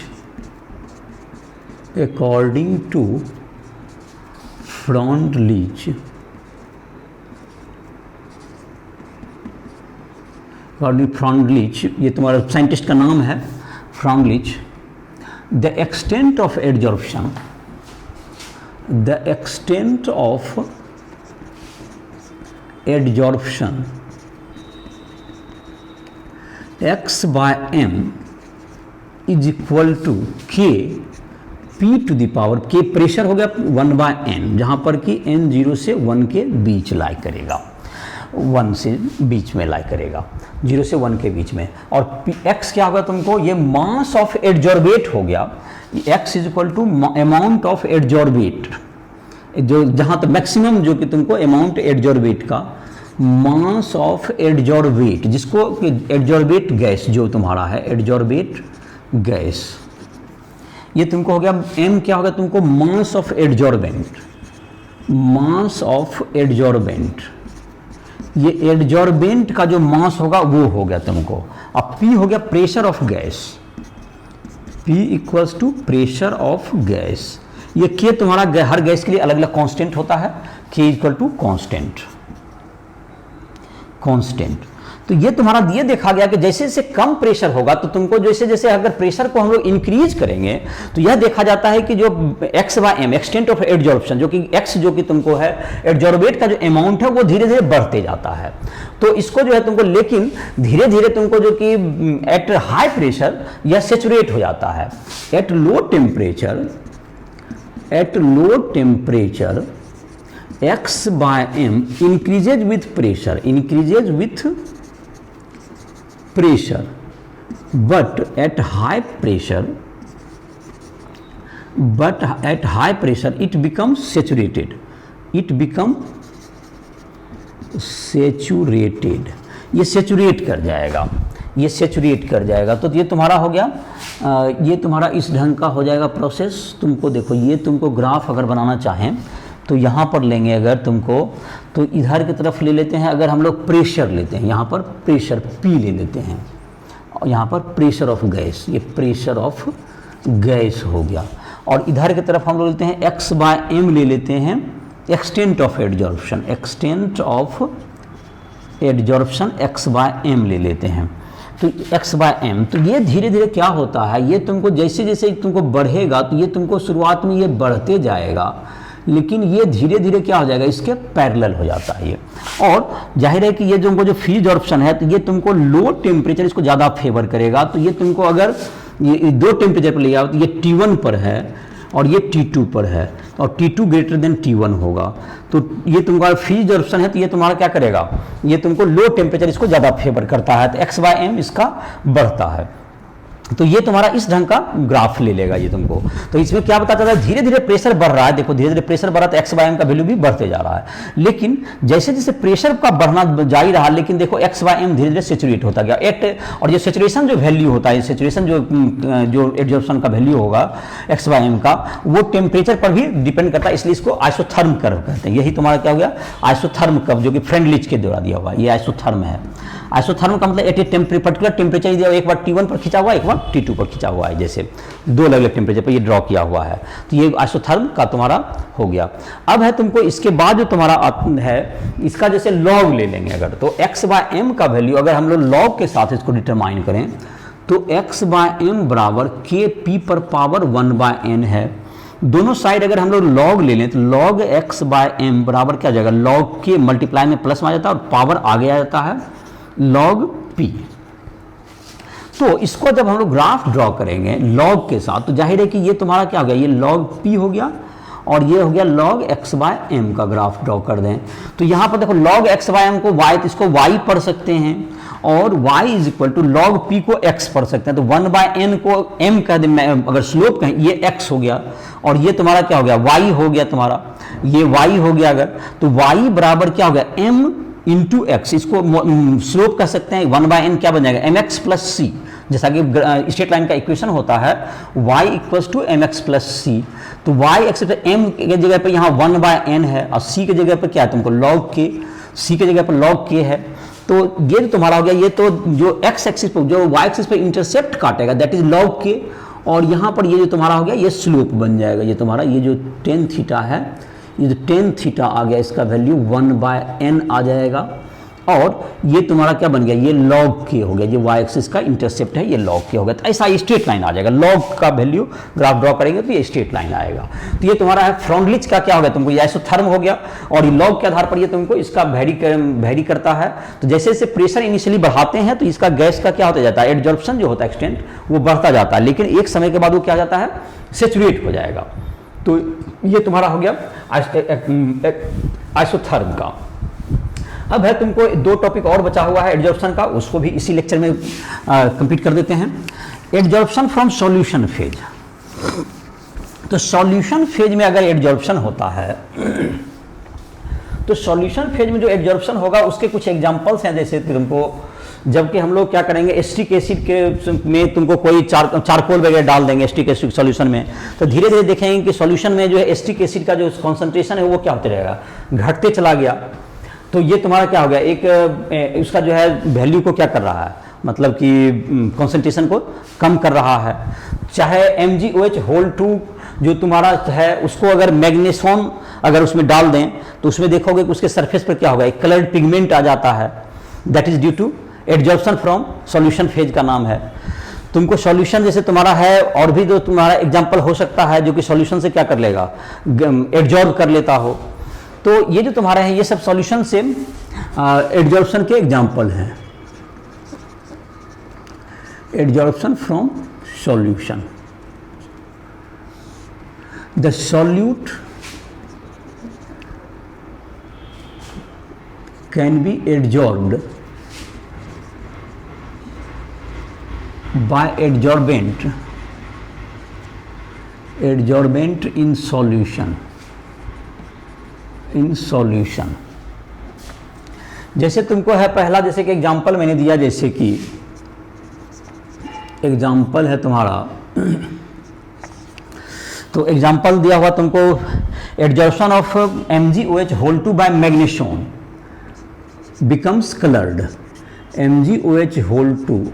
फ्रॉन्डलिच, ये तुम्हारा साइंटिस्ट का नाम है, Freundlich, the extent of adsorption, x by m is equal to k p to the power k pressure हो गया 1 by n, जहाँ पर कि n 0 से 1 के बीच लाई करेगा, 1 से बीच में लाई करेगा, 0 से 1 के बीच में। और x क्या होगा तुमको, ये मास ऑफ एडजॉर्बेट हो गया, x is equal to amount of adsorbate, जो जहाँ तक मैक्सिमम जो कि तुमको अमाउंट एडजॉर्बेट का, मास ऑफ एडजॉर्बेट, जिसको एडजॉर्बेट गैस जो तुम्हारा है, एडजॉर्बेट गैस, ये तुमको हो गया m क्या होगा तुमको, mass of adsorbent, mass of adsorbent, ये एडजॉर्बेंट का जो मास होगा वो हो गया तुमको। अब p हो गया pressure of gas, p equals to pressure of gas, ये k तुम्हारा हर गैस के लिए अलग अलग कांस्टेंट होता है, k इक्वल टू कांस्टेंट, तो ये तुम्हारा ये देखा गया कि जैसे जैसे कम प्रेशर होगा तो तुमको जैसे जैसे अगर प्रेशर को हम लोग इंक्रीज करेंगे तो यह देखा जाता है कि जो x by m extent of adsorption, जो कि x जो कि तुमको है एडजॉर्बेट का जो अमाउंट है वो धीरे धीरे बढ़ते जाता है। तो इसको जो है तुमको, लेकिन धीरे धीरे तुमको जो कि एट हाई प्रेशर यह सेचुरेट हो जाता है, at low temperature x by m increases with pressure, but at high pressure it becomes saturated, ये सेचुरेट कर जाएगा, तो ये तुम्हारा हो गया, ये तुम्हारा इस ढंग का हो जाएगा प्रोसेस। तुमको देखो, ये तुमको ग्राफ अगर बनाना चाहें तो यहाँ पर लेंगे अगर तुमको, तो इधर की तरफ ले लेते हैं, अगर हम लोग प्रेशर लेते हैं, यहाँ पर प्रेशर P ले लेते हैं, और यहाँ पर प्रेशर ऑफ गैस, ये प्रेशर ऑफ गैस हो गया, और इधर की तरफ हम लोग लेते हैं x बाय m ले लेते हैं, extent of adsorption, x by m ले लेते हैं, तो x बाय m, तो ये धीरे धीरे क्या होता है, ये तुमको जैसे जैसे तुमको बढ़ेगा तो ये तुमको शुरुआत में ये बढ़ते जाएगा, लेकिन ये धीरे धीरे क्या हो जाएगा, इसके पैरेलल हो जाता है ये। और जाहिर है कि ये तुमको जो फ्री एडजॉर्प्शन है तो ये तुमको लो टेम्परेचर इसको ज़्यादा फेवर करेगा, तो ये तुमको अगर ये दो टेम्परेचर पर ले आओ तो ये T1 पर है और ये T2 पर है, और T2 ग्रेटर देन T1 होगा, तो ये तुम्हारा फ्री एडजॉर्प्शन है, तो ये तुम्हारा क्या करेगा, ये तुमको लो टेम्परेचर इसको ज़्यादा फेवर करता है, तो x बाय m इसका बढ़ता है। तो ये तुम्हारा इस ढंग का ग्राफ ले लेगा ये तुमको। तो इसमें क्या बताता है, धीरे धीरे प्रेशर बढ़ रहा है, देखो धीरे धीरे प्रेशर बढ़ रहा है तो एक्स बाय एम का वैल्यू भी बढ़ते जा रहा है, लेकिन जैसे जैसे प्रेशर का बढ़ना जारी रहा, लेकिन देखो एक्स बाय एम धीरे धीरे सेचुरेट होता गया एट, और ये सेचुरेशन जो वैल्यू होता है, सेचुरेशन जो एडजॉर्प्शन का वैल्यू होगा एक्स बाय एम का, वो टेम्परेचर पर भी डिपेंड करता है, इसलिए इसको आइसोथर्म कर्व कहते हैं। यही तुम्हारा क्या हो गया, आइसोथर्म कर्व, जो कि फ्रेंडलिच के द्वारा दिया हुआ है, ये आइसोथर्म है। आइसोथर्म का मतलब एट ए पर्टिकुलर टेम्परेचर दिया, एक बार T1 पर खींचा हुआ है, एक बार T2 पर खींचा हुआ है, जैसे दो अलग अलग टेम्परेचर पर ये ड्रॉ किया हुआ है, तो ये आइसोथर्म का तुम्हारा हो गया। अब है तुमको इसके बाद जो तुम्हारा है, इसका जैसे लॉग ले लेंगे अगर, तो x बाय m का वैल्यू अगर हम लोग लॉग के साथ इसको डिटरमाइन करें तो x बाय m बराबर k p पर पावर 1 बाय n है। दोनों साइड अगर हम लोग लॉग ले लें तो लॉग x बाय m बराबर क्या हो जाएगा, लॉग के मल्टीप्लाई में प्लस में आ जाता है और पावर आगे आ जाता है log p। तो इसको जब हम लोग ग्राफ ड्रॉ करेंगे log के साथ, तो जाहिर है कि ये तुम्हारा क्या हो गया, ये log p हो गया और ये हो गया log x बाय m का ग्राफ ड्रॉ कर दें। तो यहाँ पर देखो log x बाय m को y, तो इसको y पढ़ सकते हैं, और y is equal to log p को x पढ़ सकते हैं, तो 1 बाय n को m कह दें, अगर स्लोप कहें ये x हो गया, और ये तुम्हारा क्या हो गया, y हो गया तुम्हारा, ये y हो गया अगर, तो y बराबर क्या हो गया, m इंटू एक्स, इसको स्लोप कह सकते हैं, 1 बाय n क्या बन जाएगा, एम एक्स प्लस सी, जैसा कि स्ट्रेट लाइन का इक्वेशन होता है y equals to M X plus C. तो y एक्स m के जगह पे यहाँ 1 बाय n है, और c के जगह पे क्या है तुमको log k, c के जगह पर log k है। तो ये जो तुम्हारा हो गया, ये तो जो x एक्सिस पर, जो y एक्सिस पर इंटरसेप्ट काटेगा दैट इज log k, और यहाँ पर ये जो तुम्हारा हो गया ये स्लोप बन जाएगा, ये तुम्हारा ये जो टेन थीटा है, ये जो टेन थीटा आ गया इसका वैल्यू 1 बाय n आ जाएगा, और ये तुम्हारा क्या बन गया, ये लॉग के हो गया, ये वाई एक्सिस का इंटरसेप्ट है, ये लॉग के हो गया। तो ऐसा स्ट्रेट लाइन आ जाएगा, लॉग का वैल्यू ग्राफ ड्रॉ करेंगे तो ये स्ट्रेट लाइन आएगा। तो ये तुम्हारा है फ्रॉन्डलिच का क्या हो गया, तुमको ये आइसोथर्म हो गया, और ये लॉग के आधार पर ये तुमको इसका वेरी करता है। तो जैसे जैसे प्रेशर इनिशियली बढ़ाते हैं तो इसका गैस का क्या होता जाता है, एडजॉर्प्शन जो होता है एक्सटेंट वो बढ़ता जाता है, लेकिन एक समय के बाद वो क्या जाता है, सैचुरेट हो जाएगा। तो ये तुम्हारा हो गया आइसोथर्म का। अब है तुमको 2 टॉपिक और बचा हुआ है एडजॉर्प्शन का, उसको भी इसी लेक्चर में कंप्लीट कर देते हैं। Adsorption from solution phase. तो सॉल्यूशन फेज में अगर एडजॉर्प्शन होता है तो सॉल्यूशन फेज में जो एडजॉर्प्शन होगा उसके कुछ एग्जांपल्स हैं, जैसे तुमको जबकि हम लोग क्या करेंगे एस्टिक एसिड के में तुमको कोई चारकोल वगैरह डाल देंगे एस्टिक एसिड सॉल्यूशन में, तो धीरे धीरे देखेंगे कि सॉल्यूशन में जो है एस्टिक एसिड का जो कॉन्सेंट्रेशन है वो क्या होते रहेगा, घटते चला गया। तो ये तुम्हारा क्या हो गया, एक उसका जो है वैल्यू को क्या कर रहा है, मतलब कि कॉन्सेंट्रेशन को कम कर रहा है। चाहे MgOH होल 2 जो तुम्हारा है उसको अगर मैग्नीशियम अगर उसमें डाल दें तो उसमें देखोगे कि उसके सरफेस पर क्या होगा, एक कलर्ड पिगमेंट आ जाता है, that is due to adsorption from solution phase का नाम है। तुमको सॉल्यूशन जैसे तुम्हारा है और भी जो तुम्हारा एग्जांपल हो सकता है जो कि सॉल्यूशन से क्या कर लेगा, एडजॉर्ब कर लेता हो। तो ये जो तुम्हारा है ये सब सॉल्यूशन से एडजॉर्प्शन के एग्जांपल हैं। Adsorption from solution, the solute can be adsorbed by adsorbent in solution जैसे तुमको है पहला, जैसे कि एग्जांपल मैंने दिया, जैसे कि एग्जांपल है तुम्हारा, तो एग्जांपल दिया हुआ तुमको adsorption of MgOH whole 2 by magnesium becomes colored, MgOH whole 2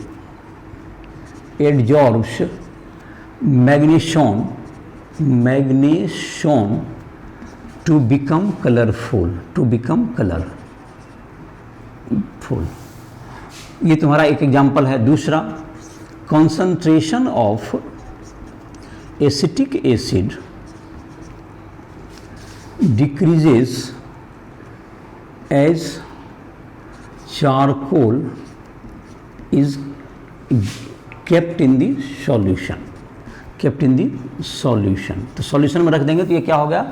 adsorbs magnesium to become colorful, ये तुम्हारा एक एग्जांपल है। दूसरा, concentration of acetic acid decreases as charcoal is kept in the solution। तो सॉल्यूशन में रख देंगे तो ये क्या हो गया,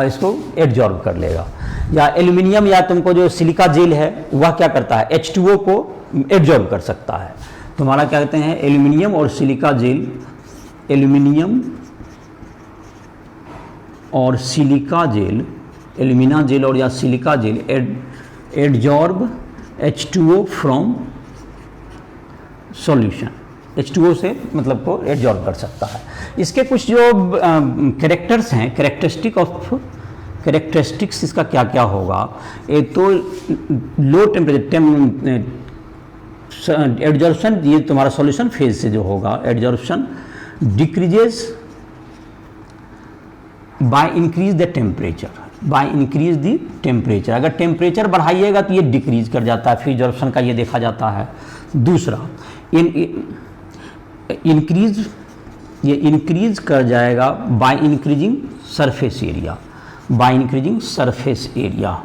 इसको एडजॉर्ब कर लेगा। या एल्यूमिनियम या तुमको जो सिलिका जेल है वह क्या करता है, H2O को एडजॉर्ब कर सकता है। तुम्हारा क्या कहते हैं, एल्यूमिनियम और सिलिका जेल, एल्यूमिनियम और सिलिका जेल, एल्यूमिना जेल और या silica gel adsorb H2O from solution, H2O से मतलब को एडजॉर्ब कर सकता है। इसके कुछ जो कैरेक्टर्स हैं, कैरेक्टरिस्टिक्स इसका क्या क्या होगा, एक तो लो टेम्परेचर एडजॉर्प्शन, ये तुम्हारा सॉल्यूशन फेज से जो होगा adsorption decreases by increase the temperature, अगर टेम्परेचर बढ़ाइएगा तो ये डिक्रीज कर जाता है, फिर एडजॉर्प्शन का ये देखा जाता है। दूसरा, इंक्रीज कर जाएगा by increasing surface area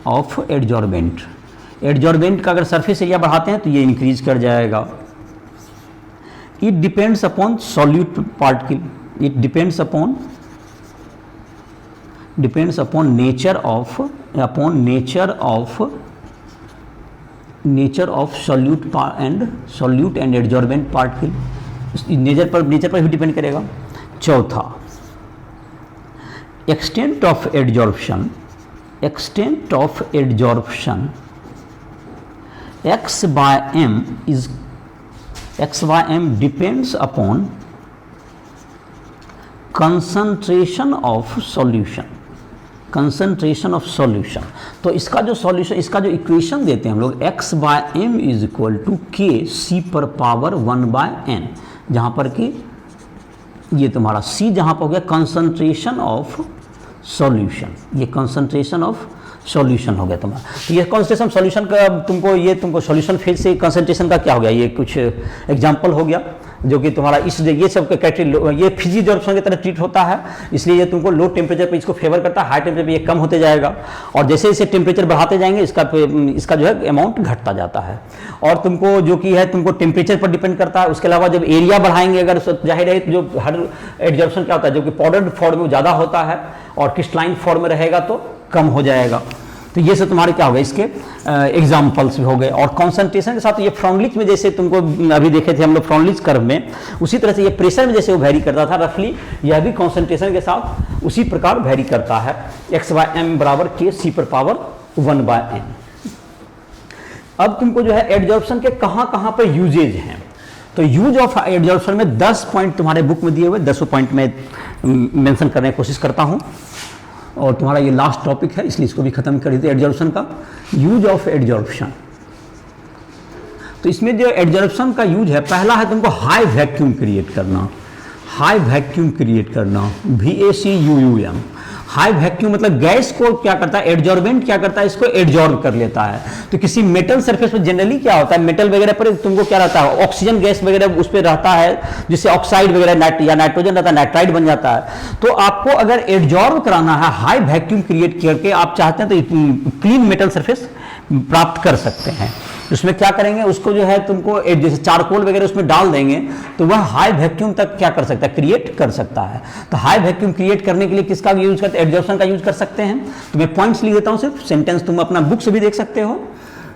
of adsorbent का अगर सरफेस एरिया बढ़ाते हैं तो ये इंक्रीज कर जाएगा। It depends upon solute particle, it depends upon nature of solute and adsorbent particle, nature पर भी डिपेंड करेगा। चौथा, extent of adsorption x by m depends upon concentration of solution. तो इसका जो सॉल्यूशन, इसका जो इक्वेशन देते हैं हम लोग, x by m is equal to k c पर पावर 1 by n, जहाँ पर कि ये तुम्हारा c जहाँ पर हो गया कंसंट्रेशन ऑफ सॉल्यूशन, ये कंसंट्रेशन ऑफ सॉल्यूशन हो गया तुम्हारा। तो ये कंसंट्रेशन सॉल्यूशन का तुमको सॉल्यूशन फेज से कंसंट्रेशन का क्या हो गया, ये कुछ एग्जांपल हो गया जो कि तुम्हारा इस ये सब क्राइटेरिया ये फिजी जॉर्प्सन की तरह ट्रीट होता है, इसलिए ये तुमको लो टेम्परेचर पे इसको फेवर करता है, हाई टेम्परेचर पे ये कम होते जाएगा और जैसे जैसे टेम्परेचर बढ़ाते जाएंगे इसका जो है अमाउंट घटता जाता है। और तुमको जो कि है तुमको टेम्परेचर पर डिपेंड करता है। उसके अलावा जब एरिया बढ़ाएंगे अगर जाहिर है जो हर एडजॉर्प्शन क्या होता है, जो कि पाउडर्ड फॉर्म में ज़्यादा होता है और क्रिस्टलाइन फॉर्म में रहेगा तो कम हो जाएगा। तो ये सब तुम्हारे क्या हो गए, इसके एग्जाम्पल्स भी हो गए। और कॉन्सेंट्रेशन के साथ ये फ्रॉन्डलिच में जैसे तुमको अभी देखे थे हम लोग फ्रॉन्डलिच कर्व में, उसी तरह से ये प्रेशर में जैसे वो वैरी करता था रफली, यह भी कॉन्सेंट्रेशन के साथ उसी प्रकार वैरी करता है। x/m बराबर K(c⁻1/n)। अब तुमको जो है एडजॉर्प्शन के कहाँ पे यूजेज हैं, तो यूज ऑफ एडजॉर्प्शन में 10 पॉइंट तुम्हारे बुक में दिए हुए, 10 पॉइंट में मेंशन करने की कोशिश करता हूँ और तुम्हारा ये लास्ट टॉपिक है इसलिए इसको भी खत्म कर देते। एडजॉर्प्शन का यूज ऑफ एडजॉर्प्शन, तो इसमें जो एडजॉर्प्शन का यूज है, पहला है तुमको हाई वैक्यूम क्रिएट करना। हाई वैक्यूम क्रिएट करना, VACUUM। हाई वैक्यूम मतलब गैस को क्या करता है, एडजॉर्बेंट क्या करता है, इसको एडजॉर्ब कर लेता है। तो किसी मेटल सरफेस पर जनरली क्या होता है, मेटल वगैरह पर तुमको क्या रहता है, ऑक्सीजन गैस वगैरह उस पर रहता है, जिससे ऑक्साइड वगैरह या नाइट्रोजन रहता है, नाइट्राइड बन जाता है। तो आपको अगर एडजॉर्ब कराना है हाई वैक्यूम क्रिएट करके आप चाहते हैं तो क्लीन मेटल सरफेस प्राप्त कर सकते हैं। उसमें क्या करेंगे, उसको जो है तुमको जैसे चारकोल वगैरह उसमें डाल देंगे तो वह हाई वैक्यूम तक क्या कर सकता है, क्रिएट कर सकता है। तो हाई वैक्यूम क्रिएट करने के लिए किसका यूज करते हैं, एडजॉर्प्शन का यूज कर सकते हैं। तो मैं पॉइंट्स लिख देता हूं, सिर्फ सेंटेंस तुम अपना बुक से भी देख सकते हो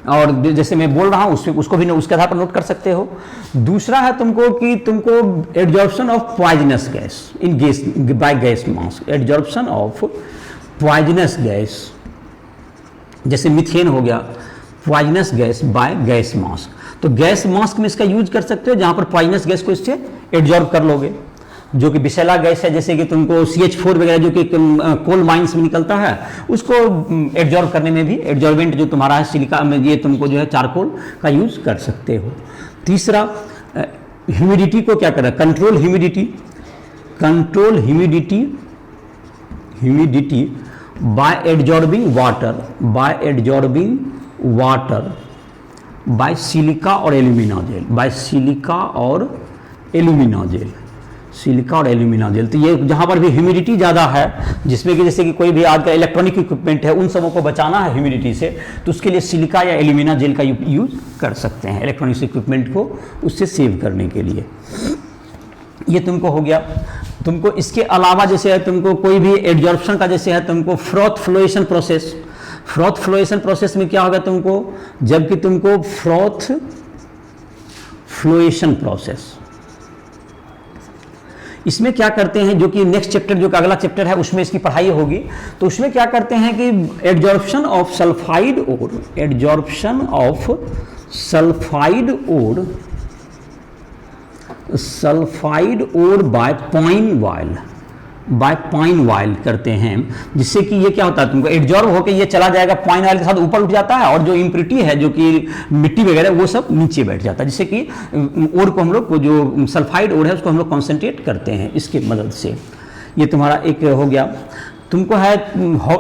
और जैसे मैं बोल रहा हूं उसको भी उसके आधार पर नोट कर सकते हो। दूसरा है तुमको कि तुमको adsorption of poisonous gas in gas by gas mask. Adsorption of poisonous gas जैसे मीथेन हो गया, poisonous gas by gas mask. तो गैस मास्क में इसका यूज कर सकते हो जहां पर पॉइजनस गैस को इससे एडजॉर्ब कर लोगे, जो कि विषैला गैस है, जैसे कि तुमको CH4 वगैरह जो कि कोल माइंस में निकलता है उसको एडजॉर्ब करने में भी एडजॉर्बेंट जो तुम्हारा है सिलिका में, ये तुमको जो है चारकोल का यूज कर सकते हो। तीसरा ह्यूमिडिटी को क्या कर रहा है, control humidity. Control humidity by adsorbing water by silica और एल्यूमिना जेल, सिलिका और एल्यूमिना जेल। तो ये जहाँ पर भी ह्यूमिडिटी ज़्यादा है, जिसमें कि जैसे कि कोई भी आज का इलेक्ट्रॉनिक इक्विपमेंट है उन सबों को बचाना है ह्यूमिडिटी से, तो उसके लिए सिलिका या एल्यूमिना जेल का यूज कर सकते हैं इलेक्ट्रॉनिक्स इक्विपमेंट को उससे सेव करने के लिए। ये तुमको हो गया। तुमको इसके अलावा जैसे है तुमको कोई भी एडजॉर्प्शन का जैसे है तुमको फ्रॉथ फ्लोएशन प्रोसेस में क्या होगा तुमको, जबकि तुमको फ्रॉथ फ्लोएशन प्रोसेस इसमें क्या करते हैं, जो कि नेक्स्ट चैप्टर जो कि अगला चैप्टर है उसमें इसकी पढ़ाई होगी। तो उसमें क्या करते हैं कि adsorption of sulphide ore by pine oil करते हैं, जिससे कि ये क्या होता है तुमको एडजॉर्ब होकर ये चला जाएगा, पाइन वाइल के साथ ऊपर उठ जाता है और जो इम्प्योरिटी है जो कि मिट्टी वगैरह वो सब नीचे बैठ जाता है, जिससे कि ओर को हम लोग जो सल्फाइड ओर है उसको हम लोग कॉन्सेंट्रेट करते हैं इसकी मदद से। ये तुम्हारा एक हो गया। तुमको है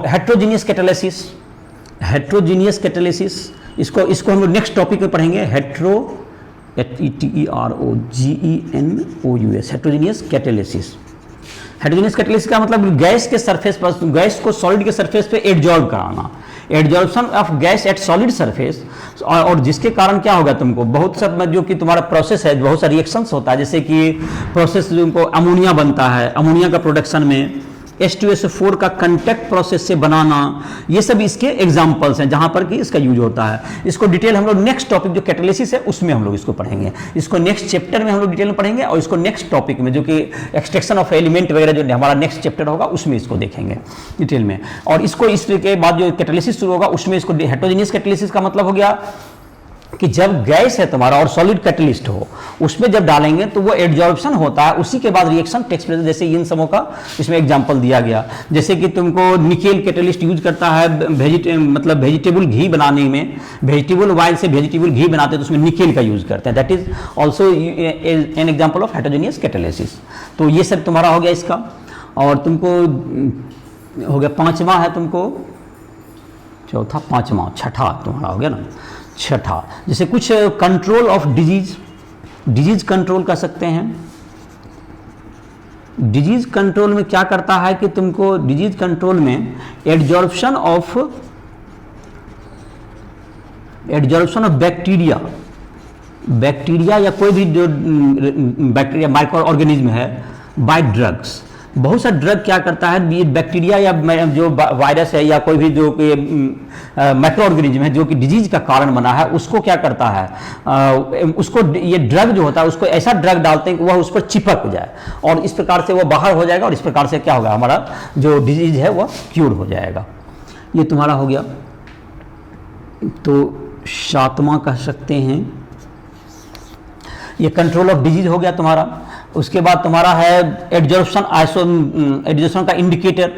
हेट्रोजीनियस कैटालिसिस, इसको हम लोग नेक्स्ट टॉपिक में पढ़ेंगे। हेट्रोजीनियस कैटालिसिस का मतलब गैस के सरफेस पर, गैस को सॉलिड के सरफेस पे एडजॉर्ब कराना, adsorption of gas at solid surface. और जिसके कारण क्या होगा तुमको बहुत सब जो कि तुम्हारा प्रोसेस है, बहुत सा रिएक्शंस होता है, जैसे कि प्रोसेस जो अमोनिया बनता है, अमोनिया का प्रोडक्शन में H2SO4 का कंटैक्ट प्रोसेस से बनाना, ये सब इसके एग्जाम्पल्स हैं जहां पर कि इसका यूज होता है। इसको डिटेल हम लोग नेक्स्ट टॉपिक जो कैटालिसिस है उसमें हम लोग इसको पढ़ेंगे, इसको नेक्स्ट चैप्टर में हम लोग डिटेल में पढ़ेंगे और इसको नेक्स्ट टॉपिक में जो कि एक्सट्रैक्शन ऑफ एलिमेंट वगैरह जो हमारा नेक्स्ट चैप्टर होगा उसमें इसको देखेंगे डिटेल में। और इसको इसके बाद जो कैटालिसिस शुरू होगा उसमें इसको हेट्रोजीनियस कैटालिसिस का मतलब हो गया कि जब गैस है तुम्हारा और सॉलिड कैटलिस्ट हो उसमें जब डालेंगे तो वो एडजॉर्प्शन होता है, उसी के बाद रिएक्शन टेक्स प्लेस। जैसे इन सबों का इसमें एग्जांपल दिया गया, जैसे कि तुमको निकेल कैटलिस्ट यूज करता है वेजिटेबल घी बनाने में, वेजिटेबल ऑयल से वेजिटेबल घी बनाते हैं तो उसमें निकेल का यूज करते हैं, that is also an example of heterogeneous catalysis. तो ये सब तुम्हारा हो गया इसका। और तुमको हो गया पांचवा है तुमको चौथा, पांचवा, छठा तुम्हारा हो गया ना, छठा। जैसे कुछ control of disease, disease control कर सकते हैं। डिजीज कंट्रोल में क्या करता है कि तुमको डिजीज कंट्रोल में एडजॉर्प्शन ऑफ बैक्टीरिया, बैक्टीरिया या कोई भी जो बैक्टीरिया माइक्रो ऑर्गेनिज्म है बाय ड्रग्स। बहुत सा ड्रग क्या करता है, ये बैक्टीरिया या जो वायरस है या कोई भी जो माइक्रो ऑर्गेनिज्म है जो कि डिजीज का कारण बना है, उसको क्या करता है, उसको ये ड्रग जो होता है उसको ऐसा ड्रग डालते हैं कि वह उस पर चिपक जाए और इस प्रकार से वह बाहर हो जाएगा और इस प्रकार से क्या होगा, हमारा जो डिजीज है वह क्यूर हो जाएगा। ये तुम्हारा हो गया। तो सातवां कह सकते हैं, ये कंट्रोल ऑफ डिजीज हो गया तुम्हारा। उसके बाद तुम्हारा है एडजॉर्प्शन एडजॉर्प्शन का indicator,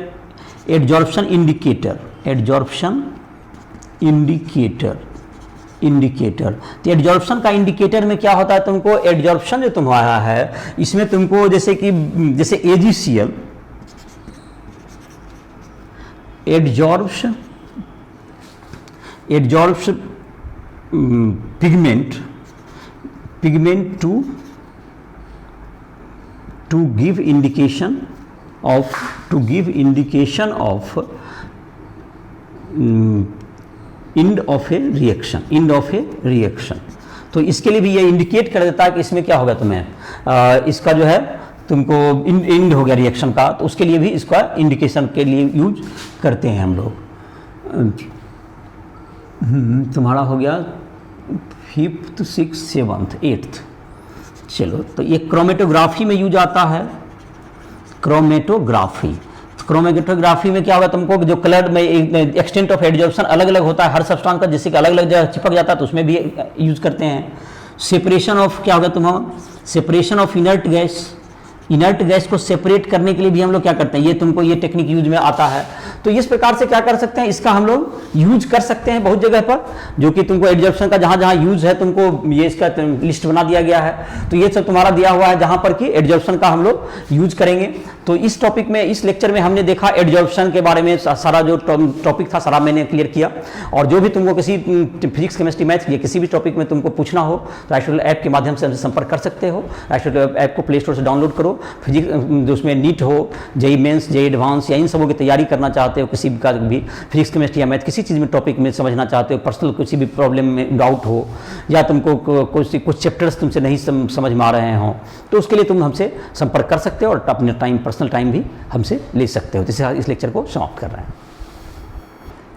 adsorption indicator, adsorption indicator, indicator. तो एडजॉर्प्शन का इंडिकेटर में क्या होता है, तुमको एडजॉर्प्शन जो तुम्हारा है इसमें तुमको जैसे कि जैसे AgCl adsorbs pigment to give indication of end of a reaction। तो इसके लिए भी ये इंडिकेट कर देता है कि इसमें क्या होगा, तुम्हें इसका जो है तुमको एंड हो गया रिएक्शन का, तो उसके लिए भी इसका इंडिकेशन के लिए यूज करते हैं हम लोग। तुम्हारा हो गया 5th 6th 7th 8th। चलो, तो ये क्रोमेटोग्राफी में यूज आता है, क्रोमेटोग्राफी। क्रोमेटोग्राफी में क्या होगा, तुमको जो कलर में एक्सटेंट ऑफ एडजॉर्प्शन अलग अलग होता है हर सब्सटेंस का, जैसे कि अलग अलग जगह चिपक जाता है तो उसमें भी यूज करते हैं। सेपरेशन ऑफ क्या होगा तुम्हारा, separation of inert gas, inert gas को सेपरेट करने के लिए भी हम लोग क्या करते हैं, ये तुमको ये टेक्निक यूज में आता है। तो इस प्रकार से क्या कर सकते हैं, इसका हम लोग यूज कर सकते हैं बहुत जगह पर, जो कि तुमको एडजॉर्प्शन का जहां जहां यूज है तुमको ये इसका लिस्ट बना दिया गया है। तो ये सब तुम्हारा दिया हुआ है जहां पर कि एडजॉर्प्शन का हम लोग यूज करेंगे। तो इस टॉपिक में, इस लेक्चर में हमने देखा एडजॉर्प्शन के बारे में, सारा जो टॉपिक था सारा मैंने क्लियर किया। और जो भी तुमको किसी फिजिक्स केमिस्ट्री मैथ्स या किसी भी टॉपिक में तुमको पूछना हो तो राइस्टोरियल ऐप के माध्यम से हमसे संपर्क कर सकते हो। राइस्टोरियल ऐप को प्ले स्टोर से डाउनलोड करो। फिजिक्स जो उसमें नीट हो, जेईई मेंस, जेईई एडवांस या इन सबों की तैयारी करना चाहते हो, किसी का भी फिजिक्स केमिस्ट्री या मैथ किसी चीज़ में टॉपिक में समझना चाहते हो, पर्सनल किसी भी प्रॉब्लम में डाउट हो या तुमको कुछ चैप्टर्स तुमसे नहीं समझ में आ रहे हो, तो उसके लिए तुम हमसे संपर्क कर सकते हो और अपने टाइम, पर्सनल टाइम भी हमसे ले सकते हो। तो इस लेक्चर को समाप्त कर रहे हैं।